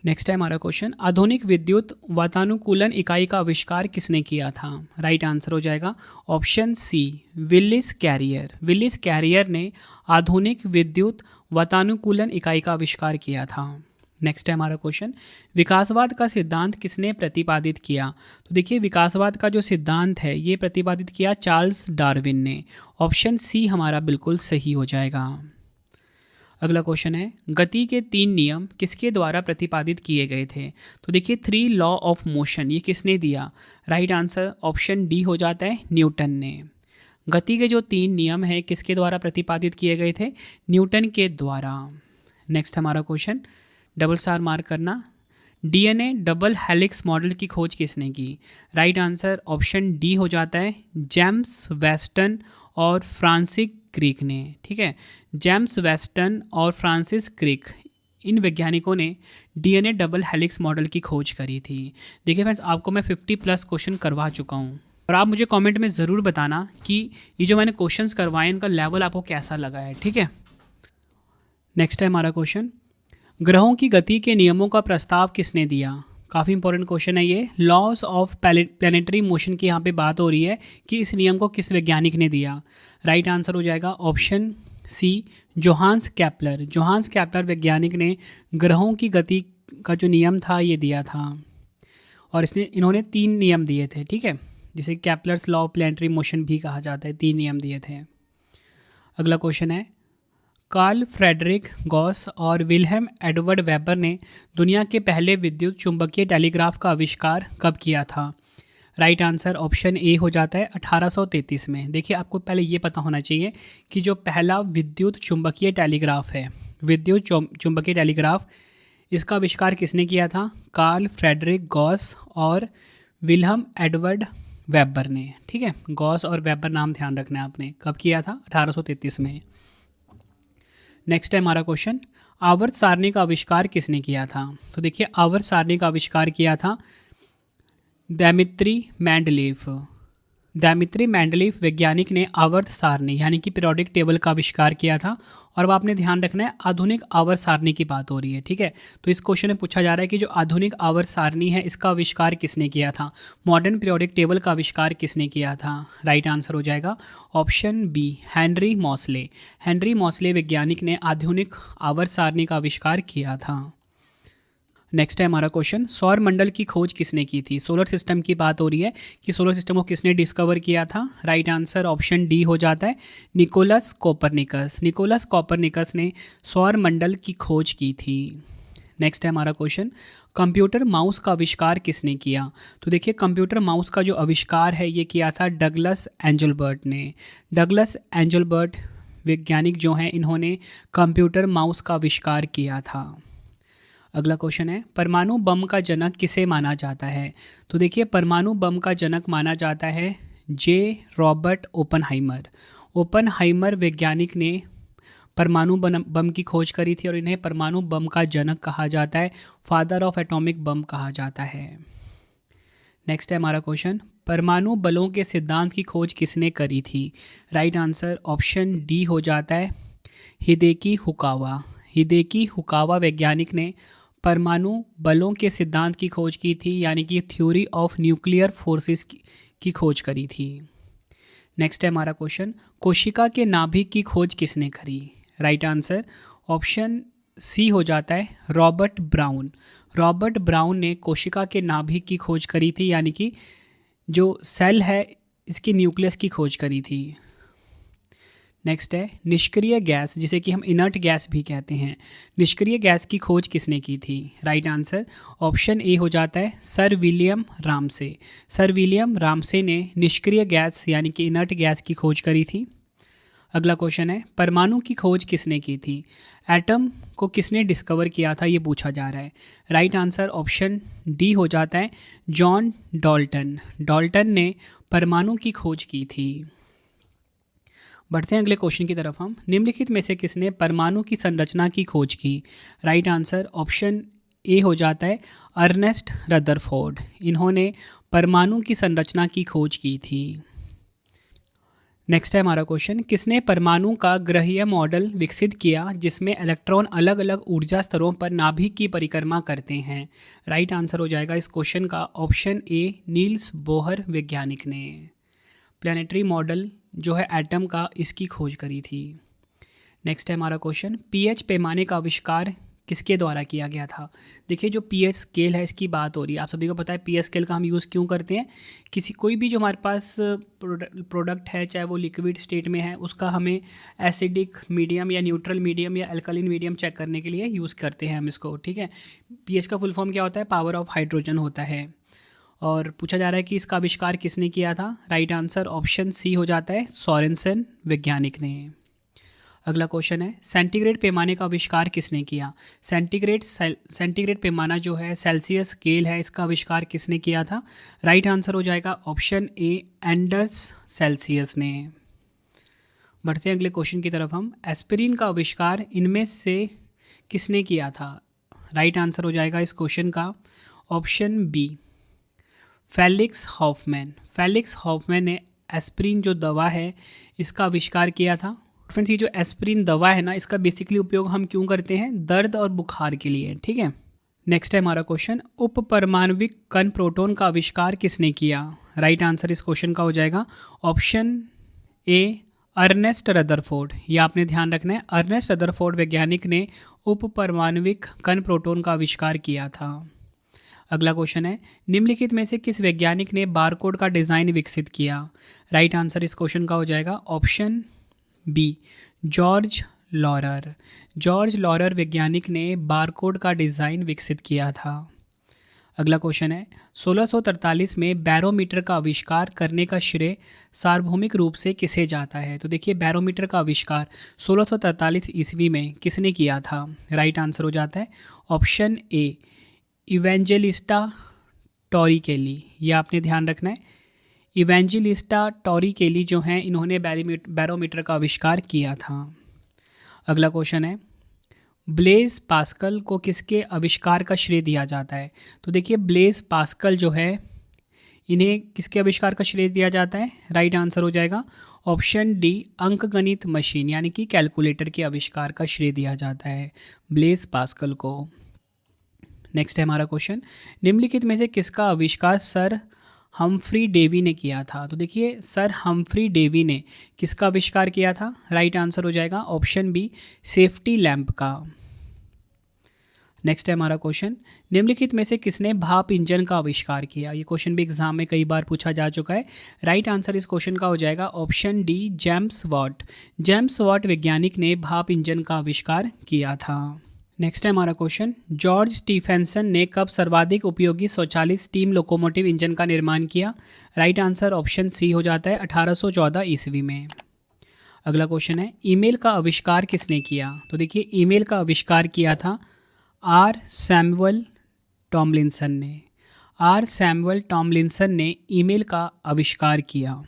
[SPEAKER 1] नेक्स्ट है हमारा क्वेश्चन, आधुनिक विद्युत वातानुकूलन इकाई का आविष्कार किसने किया था? राइट आंसर हो जाएगा option C, Willis Carrier. Willis Carrier ने आधुनिक विद्युत वातानुकूलन इकाई का आविष्कार किया था। नेक्स्ट है हमारा क्वेश्चन, विकासवाद का सिद्धांत किसने प्रतिपादित किया? तो देखिए विकासवाद का जो सिद्धांत है ये प्रतिपादित किया चार्ल्स डार्विन ने। ऑप्शन सी हमारा बिल्कुल सही हो जाएगा। अगला क्वेश्चन है, गति के 3 नियम किसके द्वारा प्रतिपादित किए गए थे? तो देखिए 3 लॉ ऑफ मोशन ये किसने दिया? राइट आंसर ऑप्शन डी हो जाता है, न्यूटन ने। गति के जो 3 नियम हैं किसके द्वारा प्रतिपादित किए गए थे? न्यूटन के द्वारा। नेक्स्ट हमारा क्वेश्चन, डबल स्टार मार्क करना, डीएनए डबल हेलिक्स मॉडल की खोज किसने की? राइट आंसर ऑप्शन डी हो जाता है, जेम्स वेस्टन और फ्रांसिस क्रिक ने। ठीक है, जेम्स वेस्टन और फ्रांसिस क्रिक, इन वैज्ञानिकों ने डीएनए डबल हेलिक्स मॉडल की खोज करी थी। देखिए फ्रेंड्स, आपको मैं 50+ क्वेश्चन करवा चुका हूँ और आप मुझे कमेंट में ज़रूर बताना कि ये जो मैंने क्वेश्चंस करवाए इनका लेवल आपको कैसा लगा है। ठीक है, नेक्स्ट है हमारा क्वेश्चन, ग्रहों की गति के नियमों का प्रस्ताव किसने दिया? काफ़ी इंपॉर्टेंट क्वेश्चन है ये। लॉज ऑफ प्लानिटरी मोशन की यहाँ पे बात हो रही है कि इस नियम को किस वैज्ञानिक ने दिया? राइट आंसर हो जाएगा option C, Johannes Kepler. Johannes Kepler वैज्ञानिक ने ग्रहों की गति का जो नियम था ये दिया था और इन्होंने 3 नियम दिए थे। ठीक है, जिसे Kepler's law of planetary motion भी कहा जाता है। 3 नियम दिए थे। अगला क्वेश्चन है, कार्ल फ्रेडरिक गॉस और विल्हेम एडवर्ड वेबर ने दुनिया के पहले विद्युत चुंबकीय टेलीग्राफ का आविष्कार कब किया था? राइट आंसर ऑप्शन ए हो जाता है 1833 में। देखिए आपको पहले ये पता होना चाहिए कि जो पहला विद्युत चुंबकीय टेलीग्राफ है, विद्युत चुंबकीय टेलीग्राफ, इसका आविष्कार किसने किया था? कार्ल फ्रेडरिक गॉस और विल्हम एडवर्ड वेबर ने। ठीक है, गॉस और वेबर नाम ध्यान रखना है आपने। कब किया था? 1833 में। नेक्स्ट है हमारा क्वेश्चन, आवर्त सारणी का आविष्कार किसने किया था? तो देखिए, आवर्त सारणी का आविष्कार किया था दिमित्री मेंडलीफ। दिमित्री मेंडलीफ वैज्ञानिक ने आवर्त सारणी यानी कि पीरियोडिक टेबल का आविष्कार किया था। और अब आपने ध्यान रखना है, आधुनिक आवर्त सारणी की बात हो रही है। ठीक है, तो इस क्वेश्चन में पूछा जा रहा है कि जो आधुनिक आवर्त सारणी है इसका आविष्कार किसने किया था? मॉडर्न पीरियोडिक टेबल का आविष्कार किसने किया था? राइट आंसर हो जाएगा option B, Henry Moseley. Henry Moseley वैज्ञानिक ने आधुनिक आवर्त सारणी का आविष्कार किया था। नेक्स्ट है हमारा क्वेश्चन, सौर मंडल की खोज किसने की थी? सोलर सिस्टम की बात हो रही है कि सोलर सिस्टम को किसने डिस्कवर किया था? राइट आंसर ऑप्शन डी हो जाता है, निकोलस कोपरनिकस। निकोलस कोपरनिकस ने सौर मंडल की खोज की थी। नेक्स्ट है हमारा क्वेश्चन, कंप्यूटर माउस का आविष्कार किसने किया? तो देखिए, कंप्यूटर माउस का जो आविष्कार है ये किया था डगलस एंजलबर्ट ने। डगलस एंजलबर्ट वैज्ञानिक जो हैं इन्होंने कंप्यूटर माउस का आविष्कार किया था। अगला क्वेश्चन है, परमाणु बम का जनक किसे माना जाता है? तो देखिए, परमाणु बम का जनक माना जाता है जे रॉबर्ट ओपनहाइमर। ओपनहाइमर वैज्ञानिक ने परमाणु बम की खोज करी थी और इन्हें परमाणु बम का जनक कहा जाता है, फादर ऑफ एटॉमिक बम कहा जाता है। नेक्स्ट है हमारा क्वेश्चन, परमाणु बलों के सिद्धांत की खोज किसने करी थी? राइट आंसर ऑप्शन डी हो जाता है, हिदेकी हुकावा। हिदेकी हुकावा वैज्ञानिक ने परमाणु बलों के सिद्धांत की खोज की थी, यानी कि थ्योरी ऑफ न्यूक्लियर फोर्सेस की खोज करी थी। नेक्स्ट है हमारा क्वेश्चन, कोशिका के नाभिक की खोज किसने करी? राइट आंसर ऑप्शन सी हो जाता है, रॉबर्ट ब्राउन। रॉबर्ट ब्राउन ने कोशिका के नाभिक की खोज करी थी, यानी कि जो सेल है इसके न्यूक्लियस की खोज करी थी। नेक्स्ट है, निष्क्रिय गैस जिसे कि हम इनर्ट गैस भी कहते हैं, निष्क्रिय गैस की खोज किसने की थी? राइट आंसर ऑप्शन ए हो जाता है, sir William Ramsay. Sir William Ramsay ने निष्क्रिय गैस यानी कि इनर्ट गैस की खोज करी थी। अगला क्वेश्चन है, परमाणु की खोज किसने की थी? एटम को किसने डिस्कवर किया था ये पूछा जा रहा है। राइट आंसर ऑप्शन डी हो जाता है, जॉन डाल्टन। डाल्टन ने परमाणु की खोज की थी। बढ़ते हैं अगले क्वेश्चन की तरफ हम, निम्नलिखित में से किसने परमाणु की संरचना की खोज की? राइट आंसर ऑप्शन ए हो जाता है, अर्नेस्ट रदरफोर्ड। इन्होंने परमाणु की संरचना की खोज की थी। नेक्स्ट है हमारा क्वेश्चन, किसने परमाणु का ग्रहीय मॉडल विकसित किया जिसमें इलेक्ट्रॉन अलग अलग ऊर्जा स्तरों पर नाभिक की परिक्रमा करते हैं? राइट आंसर हो जाएगा इस क्वेश्चन का ऑप्शन ए, नील्स बोहर वैज्ञानिक ने प्लानिटरी मॉडल जो है एटम का इसकी खोज करी थी। नेक्स्ट है हमारा क्वेश्चन, पीएच पैमाने का आविष्कार किसके द्वारा किया गया था? देखिए, जो पीएच स्केल है इसकी बात हो रही है। आप सभी को पता है पीएच स्केल का हम यूज़ क्यों करते हैं? कोई भी जो हमारे पास प्रोडक्ट है, चाहे वो लिक्विड स्टेट में है, उसका हमें एसिडिक मीडियम या न्यूट्रल मीडियम या अल्कलिन मीडियम चेक करने के लिए यूज़ करते हैं हम इसको। ठीक है, पीएच का फुल फॉर्म क्या होता है? पावर ऑफ हाइड्रोजन होता है। और पूछा जा रहा है कि इसका आविष्कार किसने किया था? राइट आंसर ऑप्शन सी हो जाता है, सोरेनसन वैज्ञानिक ने। अगला क्वेश्चन है, सेंटीग्रेड पैमाने का आविष्कार किसने किया? सेंटीग्रेड पैमाना जो है सेल्सियस स्केल है, इसका आविष्कार किसने किया था? राइट आंसर हो जाएगा ऑप्शन ए, एंडर्स सेल्सियस ने। बढ़ते हैं अगले क्वेश्चन की तरफ हम, एस्पिरिन का आविष्कार इनमें से किसने किया था? राइट आंसर हो जाएगा इस क्वेश्चन का option B, Felix Hoffmann. Felix Hoffmann ने एस्पिरिन जो दवा है इसका आविष्कार किया था। फ्रेंड्स, ये जो एस्पिरिन दवा है ना, इसका बेसिकली उपयोग हम क्यों करते हैं? दर्द और बुखार के लिए। ठीक है, नेक्स्ट है हमारा क्वेश्चन, उप परमाणविक कण प्रोटॉन का आविष्कार किसने किया? राइट आंसर इस क्वेश्चन का हो जाएगा ऑप्शन ए, अर्नेस्ट रदरफोर्ड। ये आपने ध्यान रखना है, अर्नेस्ट रदरफोर्ड वैज्ञानिक ने उप परमाणविक कण प्रोटॉन का आविष्कार किया था। अगला क्वेश्चन है, निम्नलिखित में से किस वैज्ञानिक ने बारकोड का डिज़ाइन विकसित किया? राइट आंसर इस क्वेश्चन का हो जाएगा ऑप्शन बी, जॉर्ज लॉरर। जॉर्ज लॉरर वैज्ञानिक ने बारकोड का डिज़ाइन विकसित किया था। अगला क्वेश्चन है 1643 में बैरोमीटर का आविष्कार करने का श्रेय सार्वभौमिक रूप से किसे जाता है। तो देखिए बैरोमीटर का आविष्कार 1643 ईस्वी में किसने किया था। राइट आंसर हो जाता है ऑप्शन ए इवेंजेलिस्टा टॉरिकेली। ये आपने ध्यान रखना है, इवेंजेलिस्टा टॉरिकेली जो हैं इन्होंने बैरोमीटर का आविष्कार किया था। अगला क्वेश्चन है ब्लेज पास्कल को किसके आविष्कार का श्रेय दिया जाता है। तो देखिए ब्लेज पास्कल जो है इन्हें किसके आविष्कार का श्रेय दिया जाता है। राइट आंसर हो जाएगा ऑप्शन डी अंकगणित मशीन यानी कि कैलकुलेटर के आविष्कार का श्रेय दिया जाता है ब्लेज पास्कल को। नेक्स्ट है हमारा क्वेश्चन निम्नलिखित में से किसका आविष्कार सर हम्फ्री डेवी ने किया था। तो देखिए सर हम्फ्री डेवी ने किसका आविष्कार किया था। राइट आंसर हो जाएगा ऑप्शन बी सेफ्टी लैंप का। नेक्स्ट है हमारा क्वेश्चन निम्नलिखित में से किसने भाप इंजन का आविष्कार किया। ये क्वेश्चन भी एग्जाम में कई बार पूछा जा चुका है। राइट आंसर इस क्वेश्चन का हो जाएगा option D James Watt. James Watt वैज्ञानिक ने भाप इंजन का आविष्कार किया था। नेक्स्ट है हमारा क्वेश्चन जॉर्ज स्टीफेंसन ने कब सर्वाधिक उपयोगी स्वचालित स्टीम लोकोमोटिव इंजन का निर्माण किया। राइट आंसर ऑप्शन सी हो जाता है 1814 ईस्वी में। अगला क्वेश्चन है ईमेल का आविष्कार किसने किया। तो देखिए ईमेल का आविष्कार किया था आर सैमुअल टॉमलिंसन ने। आर सैमुअल टॉमलिंसन ने ईमेल का आविष्कार किया।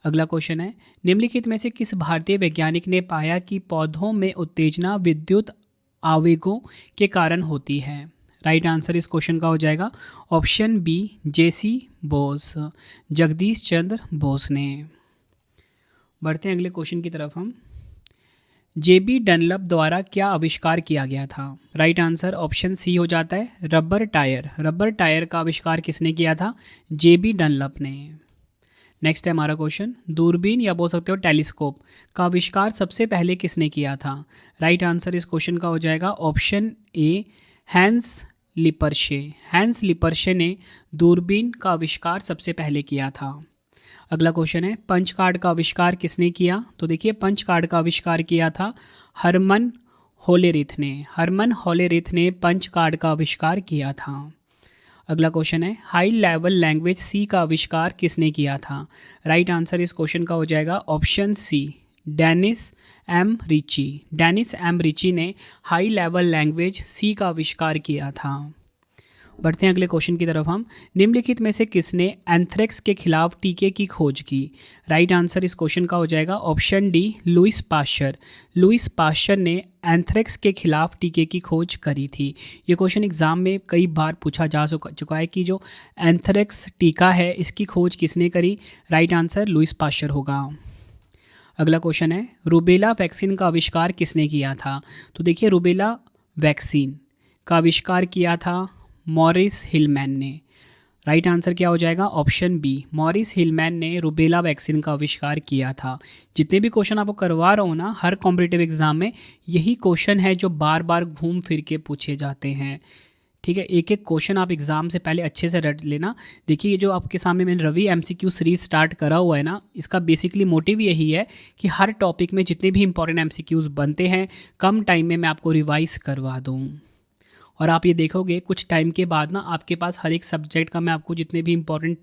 [SPEAKER 1] अगला क्वेश्चन है निम्नलिखित में से किस भारतीय वैज्ञानिक ने पाया कि पौधों में उत्तेजना विद्युत आवेगों के कारण होती है। राइट आंसर इस क्वेश्चन का हो जाएगा ऑप्शन बी जेसी बोस, जगदीश चंद्र बोस ने। बढ़ते हैं अगले क्वेश्चन की तरफ हम जेबी डनलप द्वारा क्या आविष्कार किया गया था। राइट आंसर ऑप्शन सी हो जाता है रबर टायर। रबर टायर का आविष्कार किसने किया था जेबी डनलप ने। नेक्स्ट है हमारा क्वेश्चन दूरबीन या बोल सकते हो टेलीस्कोप का आविष्कार सबसे पहले किसने किया था। राइट आंसर इस क्वेश्चन का हो जाएगा ऑप्शन ए हैंस लिपर्शे। हैंस लिपर्शे ने दूरबीन का आविष्कार सबसे पहले किया था। अगला क्वेश्चन है पंच कार्ड का आविष्कार किसने किया। तो देखिए पंच कार्ड का आविष्कार किया था हरमन होलेरिथ ने। हरमन होलेरिथ ने पंच कार्ड का आविष्कार किया था। अगला क्वेश्चन है हाई लेवल लैंग्वेज सी का आविष्कार किसने किया था। राइट आंसर इस क्वेश्चन का हो जाएगा option C Dennis M Ritchie. Dennis M Ritchie ने हाई लेवल लैंग्वेज सी का आविष्कार किया था। बढ़ते हैं अगले क्वेश्चन की तरफ हम निम्नलिखित में से किसने एंथ्रेक्स के खिलाफ टीके की खोज की। राइट आंसर इस क्वेश्चन का हो जाएगा option D Louis Pasteur. Louis Pasteur ने एंथ्रेक्स के खिलाफ टीके की खोज करी थी। ये क्वेश्चन एग्जाम में कई बार पूछा जा चुका है कि जो एंथ्रेक्स टीका है इसकी खोज किसने करी। राइट आंसर लुइस पाश्चर होगा। अगला क्वेश्चन है रूबेला वैक्सीन का आविष्कार किसने किया था। तो देखिए रूबेला वैक्सीन का आविष्कार किया था मॉरिस हिलमैन ने। राइट आंसर क्या हो जाएगा ऑप्शन बी मॉरिस हिलमैन ने रूबेला वैक्सीन का आविष्कार किया था। जितने भी क्वेश्चन आपको करवा रहा हूँ ना हर कॉम्पिटिटिव एग्जाम में यही क्वेश्चन है जो बार बार घूम फिर के पूछे जाते हैं। ठीक है एक एक क्वेश्चन आप एग्जाम से पहले अच्छे से रट लेना। देखिए ये जो आपके सामने मैंने रवि एमसीक्यू सीरीज स्टार्ट करा हुआ है ना इसका बेसिकली मोटिव यही है कि हर टॉपिक में जितने भी इंपॉर्टेंट एमसीक्यूज बनते हैं कम टाइम में मैं आपको रिवाइज करवा दूँ। और आप ये देखोगे कुछ टाइम के बाद ना आपके पास हर एक सब्जेक्ट का मैं आपको जितने भी इंपॉर्टेंट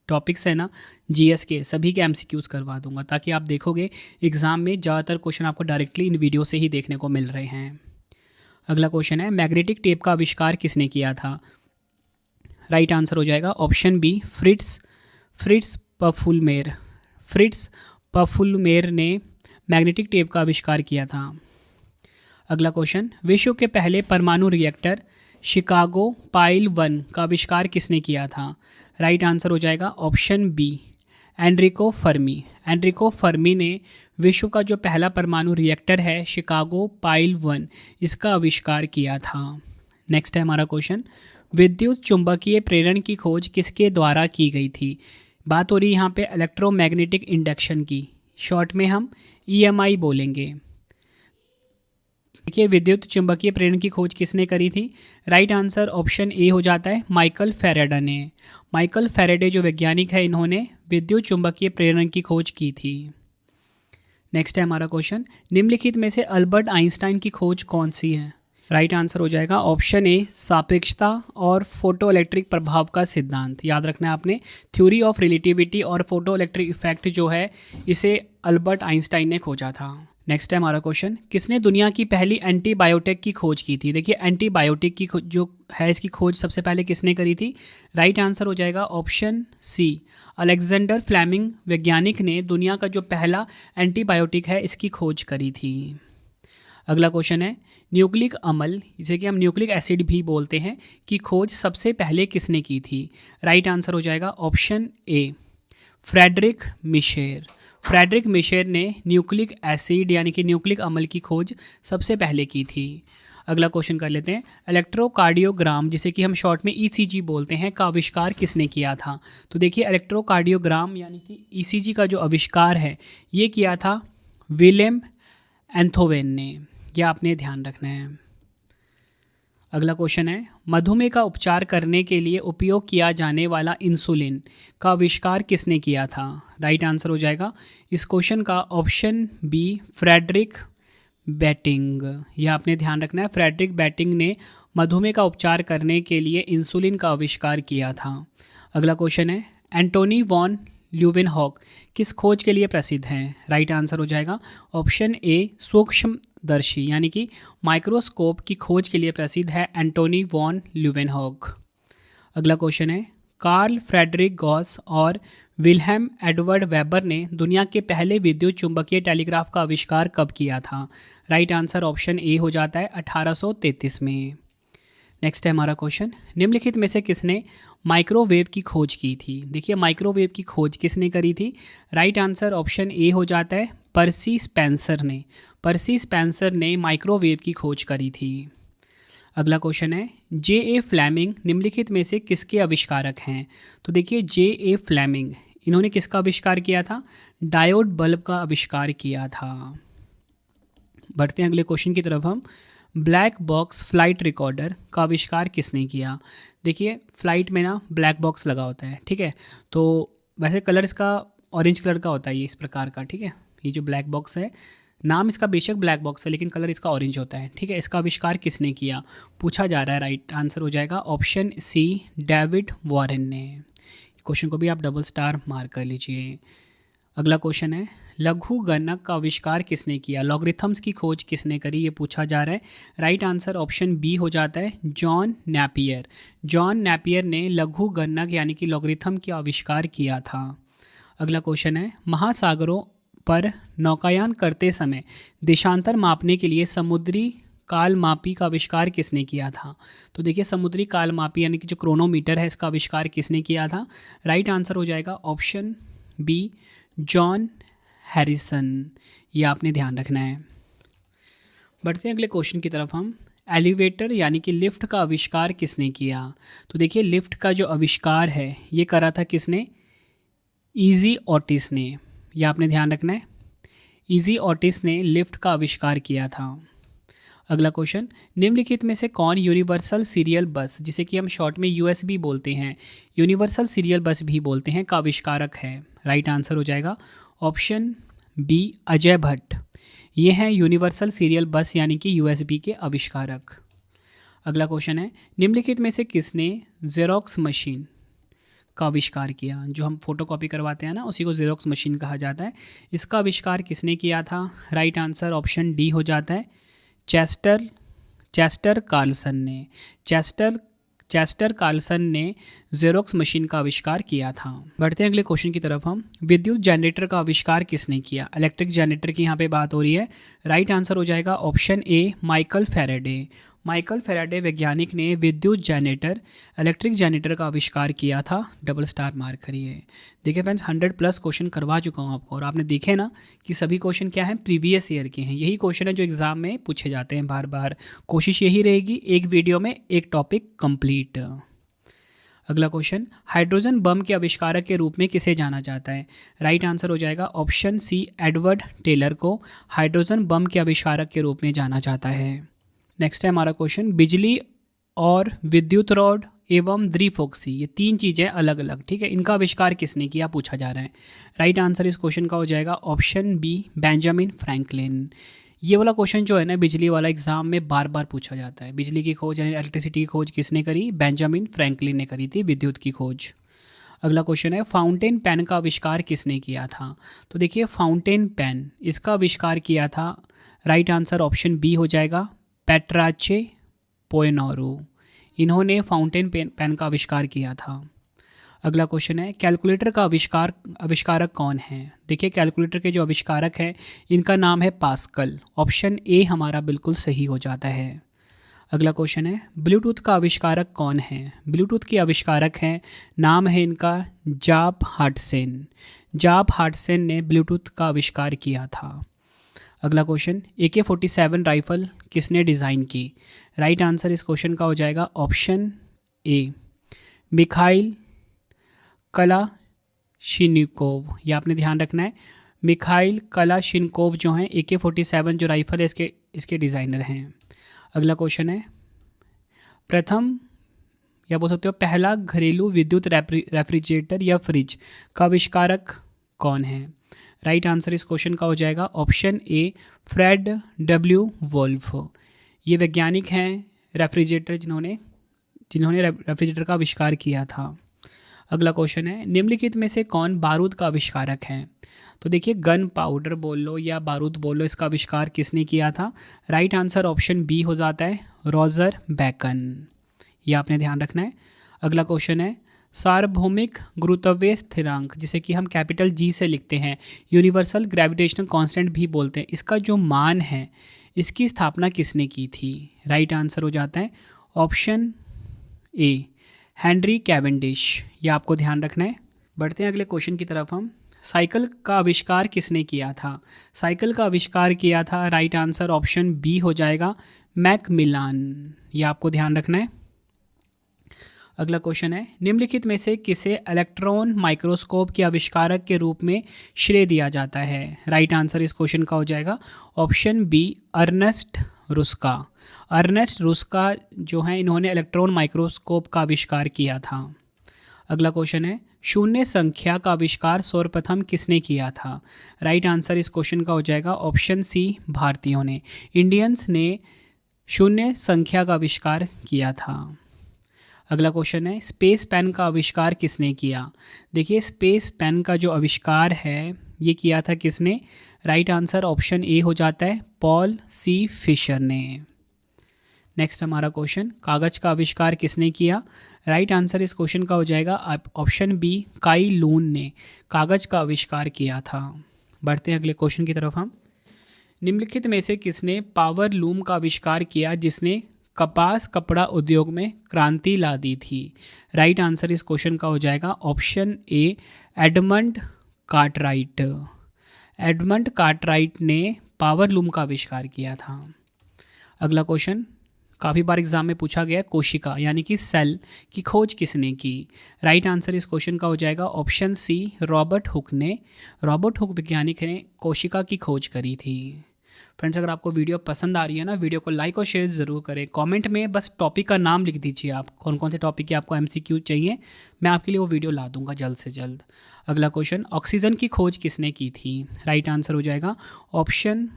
[SPEAKER 1] टॉपिक्स हैं ना जीएस के सभी के एमसीक्यूज करवा दूंगा ताकि आप देखोगे एग्जाम में ज़्यादातर क्वेश्चन आपको डायरेक्टली इन वीडियो से ही देखने को मिल रहे हैं। अगला क्वेश्चन है मैग्नेटिक टेप का आविष्कार किसने किया था। राइट आंसर हो जाएगा ऑप्शन बी फ्रिट्स पफुलमेर। फ्रिट्स पफुलमेर ने मैग्नेटिक टेप का आविष्कार किया था। अगला क्वेश्चन विश्व के पहले परमाणु रिएक्टर शिकागो पाइल 1 का आविष्कार किसने किया था। राइट आंसर हो जाएगा option B Enrico Fermi. Enrico Fermi ने विश्व का जो पहला परमाणु रिएक्टर है शिकागो पाइल 1 इसका आविष्कार किया था। नेक्स्ट है हमारा क्वेश्चन विद्युत चुंबकीय प्रेरण की खोज किसके द्वारा की गई थी। बात हो रही है यहाँ पे इलेक्ट्रोमैग्नेटिक इंडक्शन की, शॉर्ट में हम EMI बोलेंगे। देखिए विद्युत चुंबकीय प्रेरण की खोज किसने करी थी। राइट आंसर ऑप्शन ए हो जाता है माइकल फेराडे ने। माइकल फेराडे जो वैज्ञानिक है इन्होंने विद्युत चुंबकीय प्रेरण की खोज की थी। नेक्स्ट है हमारा क्वेश्चन निम्नलिखित में से अल्बर्ट आइंस्टाइन की खोज कौन सी है। राइट आंसर हो जाएगा ऑप्शन ए सापेक्षता और फोटो इलेक्ट्रिक प्रभाव का सिद्धांत। याद रखना है आपने, थ्योरी ऑफ रिलेटिविटी और फोटो इलेक्ट्रिक इफेक्ट जो है इसे अल्बर्ट आइंस्टाइन ने खोजा था। नेक्स्ट है हमारा क्वेश्चन, किसने दुनिया की पहली एंटीबायोटिक की खोज की थी? देखिए एंटीबायोटिक की जो है इसकी खोज सबसे पहले किसने करी थी? राइट आंसर हो जाएगा ऑप्शन सी अलेक्जेंडर फ्लेमिंग वैज्ञानिक ने दुनिया का जो पहला एंटीबायोटिक है इसकी खोज करी थी। अगला क्वेश्चन है, न्यूक्लिक अम्ल जिसे कि हम न्यूक्लिक एसिड भी बोलते हैं की खोज सबसे पहले किसने की थी? राइट आंसर हो जाएगा ऑप्शन ए फ्रेडरिक मिशेर। फ्रेडरिक मिशेर ने न्यूक्लिक एसिड यानी कि न्यूक्लिक अम्ल की खोज सबसे पहले की थी। अगला क्वेश्चन कर लेते हैं, इलेक्ट्रोकार्डियोग्राम जिसे कि हम शॉर्ट में ईसीजी बोलते हैं का आविष्कार किसने किया था? तो देखिए इलेक्ट्रोकार्डियोग्राम यानी कि ईसीजी का जो आविष्कार है ये किया था विलेम एंथोवेन ने। यह आपने ध्यान रखना है। अगला क्वेश्चन है, मधुमेह का उपचार करने के लिए उपयोग किया जाने वाला इंसुलिन का आविष्कार किसने किया था? राइट आंसर हो जाएगा इस क्वेश्चन का ऑप्शन बी फ्रेडरिक बैटिंग। यह आपने ध्यान रखना है, फ्रेडरिक बैटिंग ने मधुमेह का उपचार करने के लिए इंसुलिन का आविष्कार किया था। अगला क्वेश्चन है, एंटोनी वॉन ल्यूवेनहॉक किस खोज के लिए प्रसिद्ध हैं? राइट आंसर हो जाएगा ऑप्शन ए सूक्ष्मदर्शी यानी कि माइक्रोस्कोप की खोज के लिए प्रसिद्ध है एंटोनी वॉन ल्यूवेनहॉक। अगला क्वेश्चन है, कार्ल फ्रेडरिक गॉस और विल्हेम एडवर्ड वेबर ने दुनिया के पहले विद्युत चुंबकीय टेलीग्राफ का आविष्कार कब किया था? राइट आंसर ऑप्शन ए हो जाता है 1833 में। नेक्स्ट है हमारा क्वेश्चन, निम्नलिखित में से किसने माइक्रोवेव की खोज की थी? देखिए माइक्रोवेव की खोज किसने करी थी? राइट आंसर ऑप्शन ए हो जाता है पर्सी स्पेंसर ने। पर्सी स्पेंसर ने माइक्रोवेव की खोज करी थी। अगला क्वेश्चन है, जे ए फ्लेमिंग निम्नलिखित में से किसके आविष्कारक हैं? तो देखिए जे ए फ्लेमिंग इन्होंने किसका आविष्कार किया था? डायोड बल्ब का आविष्कार किया था। बढ़ते हैं अगले क्वेश्चन की तरफ हम, ब्लैक बॉक्स फ्लाइट रिकॉर्डर का आविष्कार किसने किया? देखिए फ्लाइट में ना ब्लैक बॉक्स लगा होता है, ठीक है, तो वैसे कलर इसका ऑरेंज कलर का होता है ये इस प्रकार का, ठीक है। ये जो ब्लैक बॉक्स है नाम इसका बेशक ब्लैक बॉक्स है लेकिन कलर इसका ऑरेंज होता है, ठीक है। इसका आविष्कार किसने किया पूछा जा रहा है। राइट आंसर हो जाएगा ऑप्शन सी डेविड वॉरेन ने। क्वेश्चन को भी आप डबल स्टार मार्क कर लीजिए। अगला क्वेश्चन है, लघु गणक का आविष्कार किसने किया? लॉगरिथम्स की खोज किसने करी ये पूछा जा रहा है। राइट आंसर ऑप्शन बी हो जाता है जॉन नेपियर। जॉन नेपियर ने लघु गणक यानी कि लॉगरिथम का आविष्कार किया था। अगला क्वेश्चन है, महासागरों पर नौकायान करते समय देशांतर मापने के लिए समुद्री कालमापी का आविष्कार किसने किया था? तो देखिए समुद्री कालमापी यानी कि जो क्रोनोमीटर है इसका आविष्कार किसने किया था? राइट आंसर हो जाएगा ऑप्शन बी जॉन हैरिसन। ये आपने ध्यान रखना है। बढ़ते हैं अगले क्वेश्चन की तरफ हम, एलिवेटर यानी कि लिफ्ट का आविष्कार किसने किया? तो देखिए लिफ्ट का जो आविष्कार है ये करा था किसने? इजी ऑटिस ने। ये आपने ध्यान रखना है, इजी ऑटिस ने लिफ्ट का आविष्कार किया था। अगला क्वेश्चन, निम्नलिखित में से कौन यूनिवर्सल सीरियल बस जिसे कि हम शॉर्ट में यूएसबी बोलते हैं, यूनिवर्सल सीरियल बस भी बोलते हैं, का आविष्कारक है? राइट आंसर हो जाएगा ऑप्शन बी अजय भट्ट। ये हैं यूनिवर्सल सीरियल बस यानी कि यूएसबी के आविष्कारक। अगला क्वेश्चन है, निम्नलिखित में से किसने जेरोक्स मशीन का आविष्कार किया? जो हम फोटोकॉपी करवाते हैं ना उसी को जेरोक्स मशीन कहा जाता है। इसका आविष्कार किसने किया था? राइट आंसर ऑप्शन डी हो जाता है चेस्टर कार्लसन ने। चेस्टर कार्लसन ने जेरोक्स मशीन का आविष्कार किया था। बढ़ते हैं अगले क्वेश्चन की तरफ हम, विद्युत जनरेटर का आविष्कार किसने किया? इलेक्ट्रिक जनरेटर की यहाँ पे बात हो रही है। राइट आंसर हो जाएगा ऑप्शन ए माइकल फैराडे। माइकल फैराडे वैज्ञानिक ने विद्युत जनरेटर इलेक्ट्रिक जनरेटर का आविष्कार किया था। डबल स्टार मार्क करिए। देखिए फ्रेंड्स 100+ क्वेश्चन करवा चुका हूँ आपको और आपने देखे ना कि सभी क्वेश्चन क्या हैं, प्रीवियस ईयर के हैं। यही क्वेश्चन है जो एग्जाम में पूछे जाते हैं बार बार। कोशिश यही रहेगी एक वीडियो में एक टॉपिक कंप्लीट। अगला क्वेश्चन, हाइड्रोजन बम के आविष्कारक के रूप में किसे जाना जाता है? राइट आंसर हो जाएगा ऑप्शन सी एडवर्ड टेलर को हाइड्रोजन बम के आविष्कारक के रूप में जाना जाता है। नेक्स्ट है हमारा क्वेश्चन, बिजली और विद्युत रॉड एवं द्विफोक्सी ये तीन चीज़ें अलग अलग, ठीक है, इनका आविष्कार किसने किया पूछा जा रहा है। राइट आंसर इस क्वेश्चन का हो जाएगा ऑप्शन बी बेंजामिन फ्रैंकलिन। ये वाला क्वेश्चन जो है ना बिजली वाला एग्जाम में बार बार पूछा जाता है। बिजली की खोज यानी इलेक्ट्रिसिटी की खोज किसने करी? बेंजामिन फ्रैंकलिन ने करी थी विद्युत की खोज। अगला क्वेश्चन है फाउंटेन पेन का आविष्कार किसने किया था? तो देखिए फाउंटेन पेन इसका आविष्कार किया था, राइट आंसर ऑप्शन बी हो जाएगा, पेट्राचे पोएनोरो। इन्होंने फाउंटेन पेन का आविष्कार किया था। अगला क्वेश्चन है कैलकुलेटर का आविष्कारक कौन है? देखिए कैलकुलेटर के जो आविष्कारक हैं इनका नाम है पास्कल। ऑप्शन ए हमारा बिल्कुल सही हो जाता है। अगला क्वेश्चन है ब्लूटूथ का आविष्कारक कौन है? ब्लूटूथ के आविष्कारक हैं, नाम है इनका जाप हार्टसेन। जाप हार्टसेन ने ब्लूटूथ का आविष्कार किया था। अगला क्वेश्चन AK-47 राइफल किसने डिज़ाइन की? राइट आंसर इस क्वेश्चन का हो जाएगा ऑप्शन ए, मिखाइल कलाशिनिकोव। ये आपने ध्यान रखना है, मिखाइल कलाशिनिकोव जो हैं AK-47 जो राइफल है इसके डिज़ाइनर हैं। अगला क्वेश्चन है प्रथम या बोल सकते हो पहला घरेलू विद्युत रेफ्रिजरेटर या फ्रिज का आविष्कारक कौन है? राइट आंसर इस क्वेश्चन का हो जाएगा option A, Fred W Wolf. ये वैज्ञानिक हैं रेफ्रिजरेटर जिन्होंने रेफ्रिजरेटर का आविष्कार किया था। अगला क्वेश्चन है निम्नलिखित में से कौन बारूद का आविष्कारक है? तो देखिए गन पाउडर बोल लो या बारूद बोल लो, इसका आविष्कार किसने किया था? राइट आंसर ऑप्शन बी हो जाता है, रॉजर बेकन। ये आपने ध्यान रखना है। अगला क्वेश्चन है सार्वभौमिक गुरुत्वाकर्षण स्थिरांक जिसे कि हम कैपिटल जी से लिखते हैं, यूनिवर्सल ग्रेविटेशनल कांस्टेंट भी बोलते हैं, इसका जो मान है इसकी स्थापना किसने की थी? राइट आंसर हो जाता है ऑप्शन ए, हेनरी कैवेंडिश। ये आपको ध्यान रखना है। बढ़ते हैं अगले क्वेश्चन की तरफ हम। साइकिल का आविष्कार किसने किया था? साइकिल का आविष्कार किया था, राइट आंसर ऑप्शन बी हो जाएगा, मैकमिलान। ये आपको ध्यान रखना है। अगला क्वेश्चन है निम्नलिखित में से किसे इलेक्ट्रॉन माइक्रोस्कोप के आविष्कारक के रूप में श्रेय दिया जाता है? राइट आंसर इस क्वेश्चन का हो जाएगा ऑप्शन बी, अर्नेस्ट रुस्का। अर्नेस्ट रुस्का जो हैं इन्होंने इलेक्ट्रॉन माइक्रोस्कोप का आविष्कार किया था। अगला क्वेश्चन है शून्य संख्या का आविष्कार सर्वप्रथम किसने किया था? राइट आंसर इस क्वेश्चन का हो जाएगा ऑप्शन सी, भारतीयों ने। इंडियंस ने शून्य संख्या का आविष्कार किया था। अगला क्वेश्चन है स्पेस पेन का आविष्कार किसने किया? देखिए स्पेस पेन का जो आविष्कार है ये किया था किसने? राइट आंसर ऑप्शन ए हो जाता है, पॉल सी फिशर ने। नेक्स्ट हमारा क्वेश्चन कागज़ का आविष्कार किसने किया? राइट आंसर इस क्वेश्चन का हो जाएगा ऑप्शन बी, काई लून ने कागज़ का आविष्कार किया था। बढ़ते हैं अगले क्वेश्चन की तरफ हम। निम्नलिखित में से किसने पावर लूम का आविष्कार किया जिसने कपास कपड़ा उद्योग में क्रांति ला दी थी? राइट आंसर इस क्वेश्चन का हो जाएगा ऑप्शन ए, एडमंड कार्टराइट। एडमंड कार्टराइट ने पावर लूम का आविष्कार किया था। अगला क्वेश्चन काफ़ी बार एग्जाम में पूछा गया, कोशिका यानी कि सेल की खोज किसने की? राइट आंसर इस क्वेश्चन का हो जाएगा ऑप्शन सी, रॉबर्ट हुक ने। रॉबर्ट हुक वैज्ञानिक ने कोशिका की खोज करी थी। फ्रेंड्स अगर आपको वीडियो पसंद आ रही है ना, वीडियो को लाइक और शेयर ज़रूर करें। कमेंट में बस टॉपिक का नाम लिख दीजिए, आप कौन कौन से टॉपिक की आपको MCQ चाहिए, मैं आपके लिए वो वीडियो ला दूंगा जल्द से जल्द। अगला क्वेश्चन ऑक्सीजन की खोज किसने की थी? राइट आंसर हो जाएगा option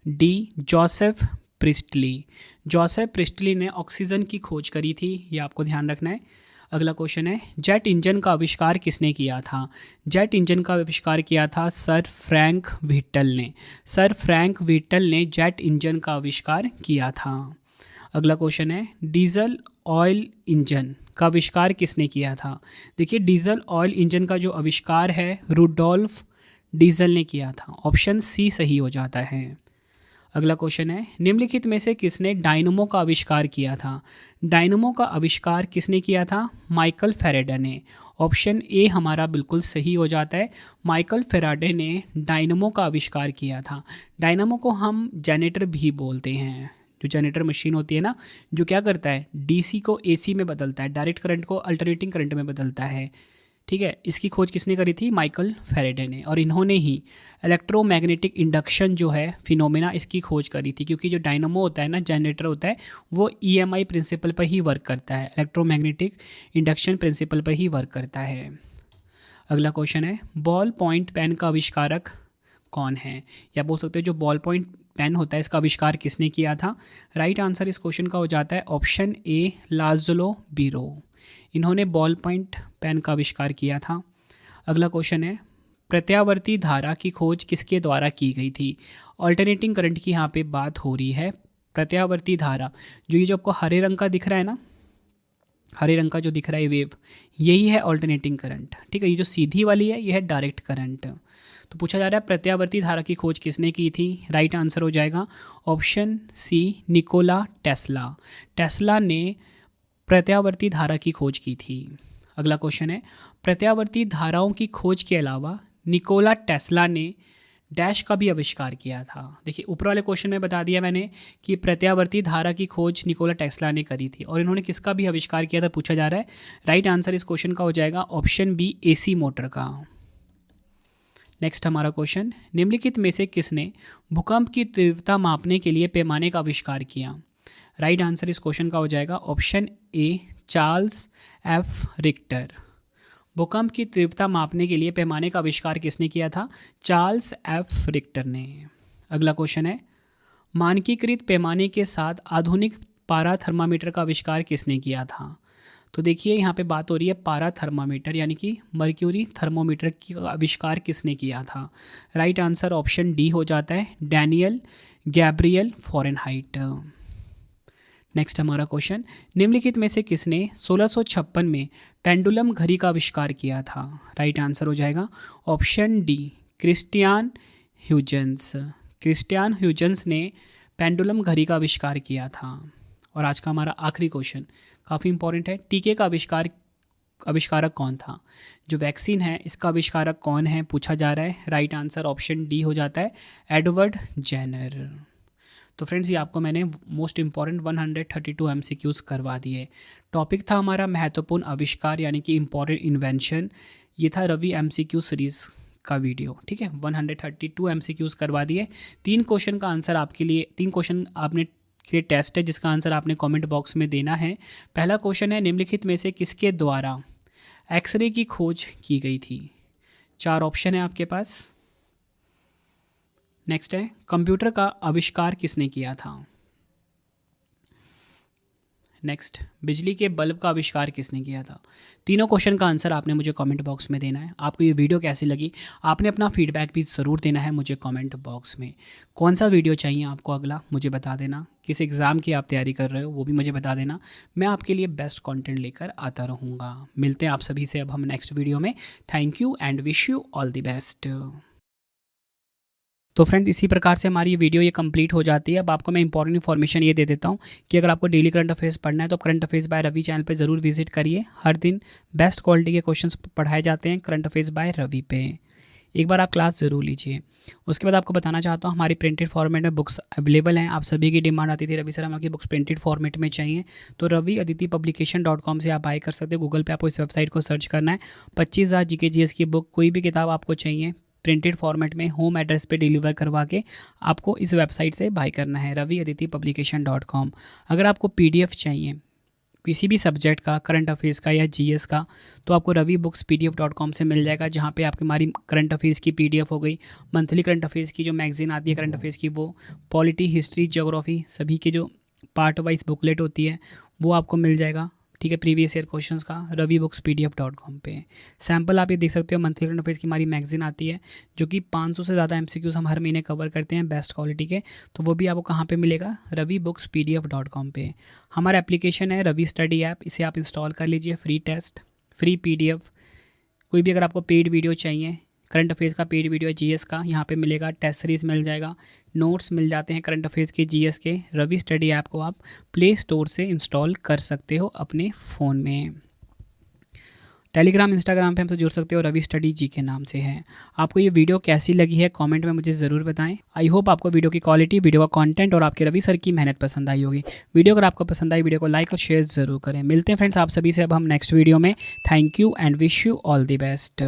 [SPEAKER 1] D, Joseph priestly. Joseph priestly ने ऑक्सीजन की खोज करी थी, ये आपको ध्यान रखना है। अगला क्वेश्चन है जेट इंजन का आविष्कार किसने किया था? जेट इंजन का आविष्कार किया था सर फ्रैंक व्हिटल ने। सर फ्रैंक व्हिटल ने जेट इंजन का आविष्कार किया था। अगला क्वेश्चन है डीजल ऑयल इंजन का आविष्कार किसने किया था? देखिए डीजल ऑयल इंजन का जो आविष्कार है रुडोल्फ डीजल ने किया था। ऑप्शन सी सही हो जाता है। अगला क्वेश्चन है निम्नलिखित में से किसने डायनमो का आविष्कार किया था? डायनमो का आविष्कार किसने किया था? माइकल फैराडे ने। ऑप्शन ए हमारा बिल्कुल सही हो जाता है, माइकल फैराडे ने डायनमो का आविष्कार किया था। डायनमो को हम जनरेटर भी बोलते हैं। जो जनरेटर मशीन होती है ना, जो क्या करता है DC को AC में बदलता है, डायरेक्ट करंट को अल्टरनेटिंग करंट में बदलता है। ठीक है, इसकी खोज किसने करी थी? माइकल फैराडे ने। और इन्होंने ही इलेक्ट्रोमैग्नेटिक इंडक्शन जो है फिनोमेना, इसकी खोज करी थी। क्योंकि जो डायनमो होता है ना, जनरेटर होता है, वो EMI प्रिंसिपल पर ही वर्क करता है, इलेक्ट्रोमैग्नेटिक इंडक्शन प्रिंसिपल पर ही वर्क करता है। अगला क्वेश्चन है बॉल पॉइंट पेन का आविष्कारक कौन है, या बोल सकते हो जो बॉल पॉइंट पेन होता है इसका आविष्कार किसने किया था। राइट आंसर इस क्वेश्चन का हो जाता है ऑप्शन ए, लाज़लो बीरो। इन्होंने बॉल पॉइंट पेन का आविष्कार किया था। अगला क्वेश्चन है, प्रत्यावर्ती धारा की खोज किसके द्वारा की गई थी। ऑल्टरनेटिंग करंट की यहाँ पे बात हो रही है। प्रत्यावर्ती धारा, जो आपको हरे रंग का दिख रहा है ना, हरे रंग का जो दिख रहा है वेव, यही है ऑल्टरनेटिंग करंट। ठीक है, ये जो सीधी वाली है ये है डायरेक्ट करंट। तो पूछा जा रहा है प्रत्यावर्ती धारा की खोज किसने की थी। राइट आंसर हो जाएगा option C, Nikola Tesla. Tesla ने प्रत्यावर्ती धारा की खोज की थी। अगला क्वेश्चन है, प्रत्यावर्ती धाराओं की खोज के अलावा निकोला टेस्ला ने डैश का भी आविष्कार किया था। देखिए ऊपर वाले क्वेश्चन में बता दिया मैंने कि प्रत्यावर्ती धारा की खोज निकोला टेस्ला ने करी थी, और इन्होंने किसका भी आविष्कार किया था पूछा जा रहा है। राइट आंसर इस क्वेश्चन का हो जाएगा ऑप्शन बी, एसी मोटर का। नेक्स्ट हमारा क्वेश्चन, निम्नलिखित में से किसने भूकंप की तीव्रता मापने के लिए पैमाने का आविष्कार किया। राइट आंसर इस क्वेश्चन का हो जाएगा ऑप्शन ए, चार्ल्स एफ रिक्टर। भूकंप की तीव्रता मापने के लिए पैमाने का आविष्कार किसने किया था, चार्ल्स एफ रिक्टर ने। अगला क्वेश्चन है, मानकीकृत पैमाने के साथ आधुनिक पारा थर्मामीटर का आविष्कार किसने किया था। तो देखिए यहाँ पे बात हो रही है पारा थर्मामीटर यानी कि मर्क्यूरी थर्मोमीटर का आविष्कार किसने किया था। राइट आंसर ऑप्शन डी हो जाता है, डैनियल गैब्रियल फ़ारेनहाइट। नेक्स्ट हमारा क्वेश्चन, निम्नलिखित में से किसने 1656 में पेंडुलम घड़ी का आविष्कार किया था। राइट आंसर हो जाएगा option D, Christiaan Huygens. Christiaan Huygens ने पेंडुलम घड़ी का आविष्कार किया था। और आज का हमारा आखिरी क्वेश्चन काफ़ी इंपॉर्टेंट है, टीके का आविष्कारक कौन था। जो वैक्सीन है इसका आविष्कारक कौन है पूछा जा रहा है। राइट आंसर ऑप्शन डी हो जाता है, एडवर्ड जेनर। तो फ्रेंड्स ये आपको मैंने मोस्ट इंपॉर्टेंट 132 MCQs करवा दिए। टॉपिक था हमारा महत्वपूर्ण आविष्कार यानी कि इंपॉर्टेंट इन्वेंशन। ये था रवि MCQ सीरीज़ का वीडियो। ठीक है, 132 MCQs करवा दिए। 3 क्वेश्चन का आंसर आपके लिए, 3 क्वेश्चन आपने के टेस्ट है जिसका आंसर आपने कमेंट बॉक्स में देना है। पहला क्वेश्चन है, निम्नलिखित में से किसके द्वारा एक्सरे की खोज की गई थी। 4 ऑप्शन है आपके पास। नेक्स्ट है, कंप्यूटर का आविष्कार किसने किया था। नेक्स्ट, बिजली के बल्ब का आविष्कार किसने किया था। तीनों क्वेश्चन का आंसर आपने मुझे कमेंट बॉक्स में देना है। आपको ये वीडियो कैसी लगी आपने अपना फीडबैक भी ज़रूर देना है मुझे कमेंट बॉक्स में। कौन सा वीडियो चाहिए आपको अगला मुझे बता देना। किस एग्ज़ाम की आप तैयारी कर रहे हो वो भी मुझे बता देना। मैं आपके लिए बेस्ट कंटेंट लेकर आता रहूँगा। मिलते हैं आप सभी से अब हम नेक्स्ट वीडियो में। Thank you and wish you all the best. तो फ्रेंड्स इसी प्रकार से हमारी ये वीडियो ये कंप्लीट हो जाती है। अब आपको मैं इंपॉर्टेंट इन्फॉर्मेशन ये दे देता हूँ कि अगर आपको डेली करंट अफेयर्स पढ़ना है तो current affairs by Ravi channel पे ज़रूर विजिट करिए। हर दिन बेस्ट क्वालिटी के क्वेश्चंस पढ़ाए जाते हैं करंट अफेयर्स बाय रवि पे। एक बार आप क्लास ज़रूर लीजिए। उसके बाद आपको बताना चाहता हूँ हमारी प्रिंटेड फॉर्मेट में बुक्स अवेलेबल हैं। आप सभी की डिमांड आती थी रवि सर हमारी बुक्स प्रिंटेड फॉर्मेट में चाहिए, तो रवि अदिति पब्लिकेशन.com से आप बाय कर सकते हो। गूगल पे आपको इस वेबसाइट को सर्च करना है। 25,000 GK GS की बुक, कोई भी किताब आपको चाहिए प्रिंटेड फॉर्मेट में होम एड्रेस पे डिलीवर करवा के आपको इस वेबसाइट से बाय करना है, रवि अदिति पब्लिकेशन.com। अगर आपको PDF चाहिए किसी भी सब्जेक्ट का, करंट अफेयर्स का या GS का, तो आपको रवि बुक्स PDF.com से मिल जाएगा, जहाँ पे आपकी हमारी करंट अफेयर्स की PDF हो गई, मंथली करंट अफेयर्स की जो मैगजीन आती है करंट अफेयर्स की वो, पॉलिटी, हिस्ट्री, ज्योग्राफी सभी के जो पार्ट वाइज बुकलेट होती है वो आपको मिल जाएगा। ठीक है, प्रीवियस ईयर क्वेश्चंस का रवि बुक्स PDF.com पे सैम्पल आप ये देख सकते हो। मंथली करंट अफेयर्स की हमारी मैगजीन आती है जो कि 500 से ज़्यादा MCQs हम हर महीने कवर करते हैं बेस्ट क्वालिटी के, तो वो भी आपको कहाँ पे मिलेगा, रवि बुक्स PDF.com पे। हमारा एप्लीकेशन है रवि स्टडी ऐप, इसे आप इंस्टॉल कर लीजिए। फ्री टेस्ट, फ्री PDF, कोई भी अगर आपको पेड वीडियो चाहिए, करंट अफेयर्स का पेड वीडियो है, GS का यहाँ पे मिलेगा, टेस्ट सीरीज़ मिल जाएगा, नोट्स मिल जाते हैं करंट अफेयर्स के, GS के। रवि स्टडी ऐप को आप प्ले स्टोर से इंस्टॉल कर सकते हो अपने फ़ोन में। टेलीग्राम, इंस्टाग्राम पे हमसे जुड़ सकते हो, रवि स्टडी जी के नाम से है। आपको ये वीडियो कैसी लगी है कमेंट में मुझे ज़रूर बताएं। आई होप आपको वीडियो की क्वालिटी, वीडियो का कंटेंट और आपके रवि सर की मेहनत पसंद आई होगी। वीडियो अगर आपको पसंद आई वीडियो को लाइक और शेयर ज़रूर करें। मिलते हैं फ्रेंड्स आप सभी से अब हम नेक्स्ट वीडियो में। Thank you and wish you all the best.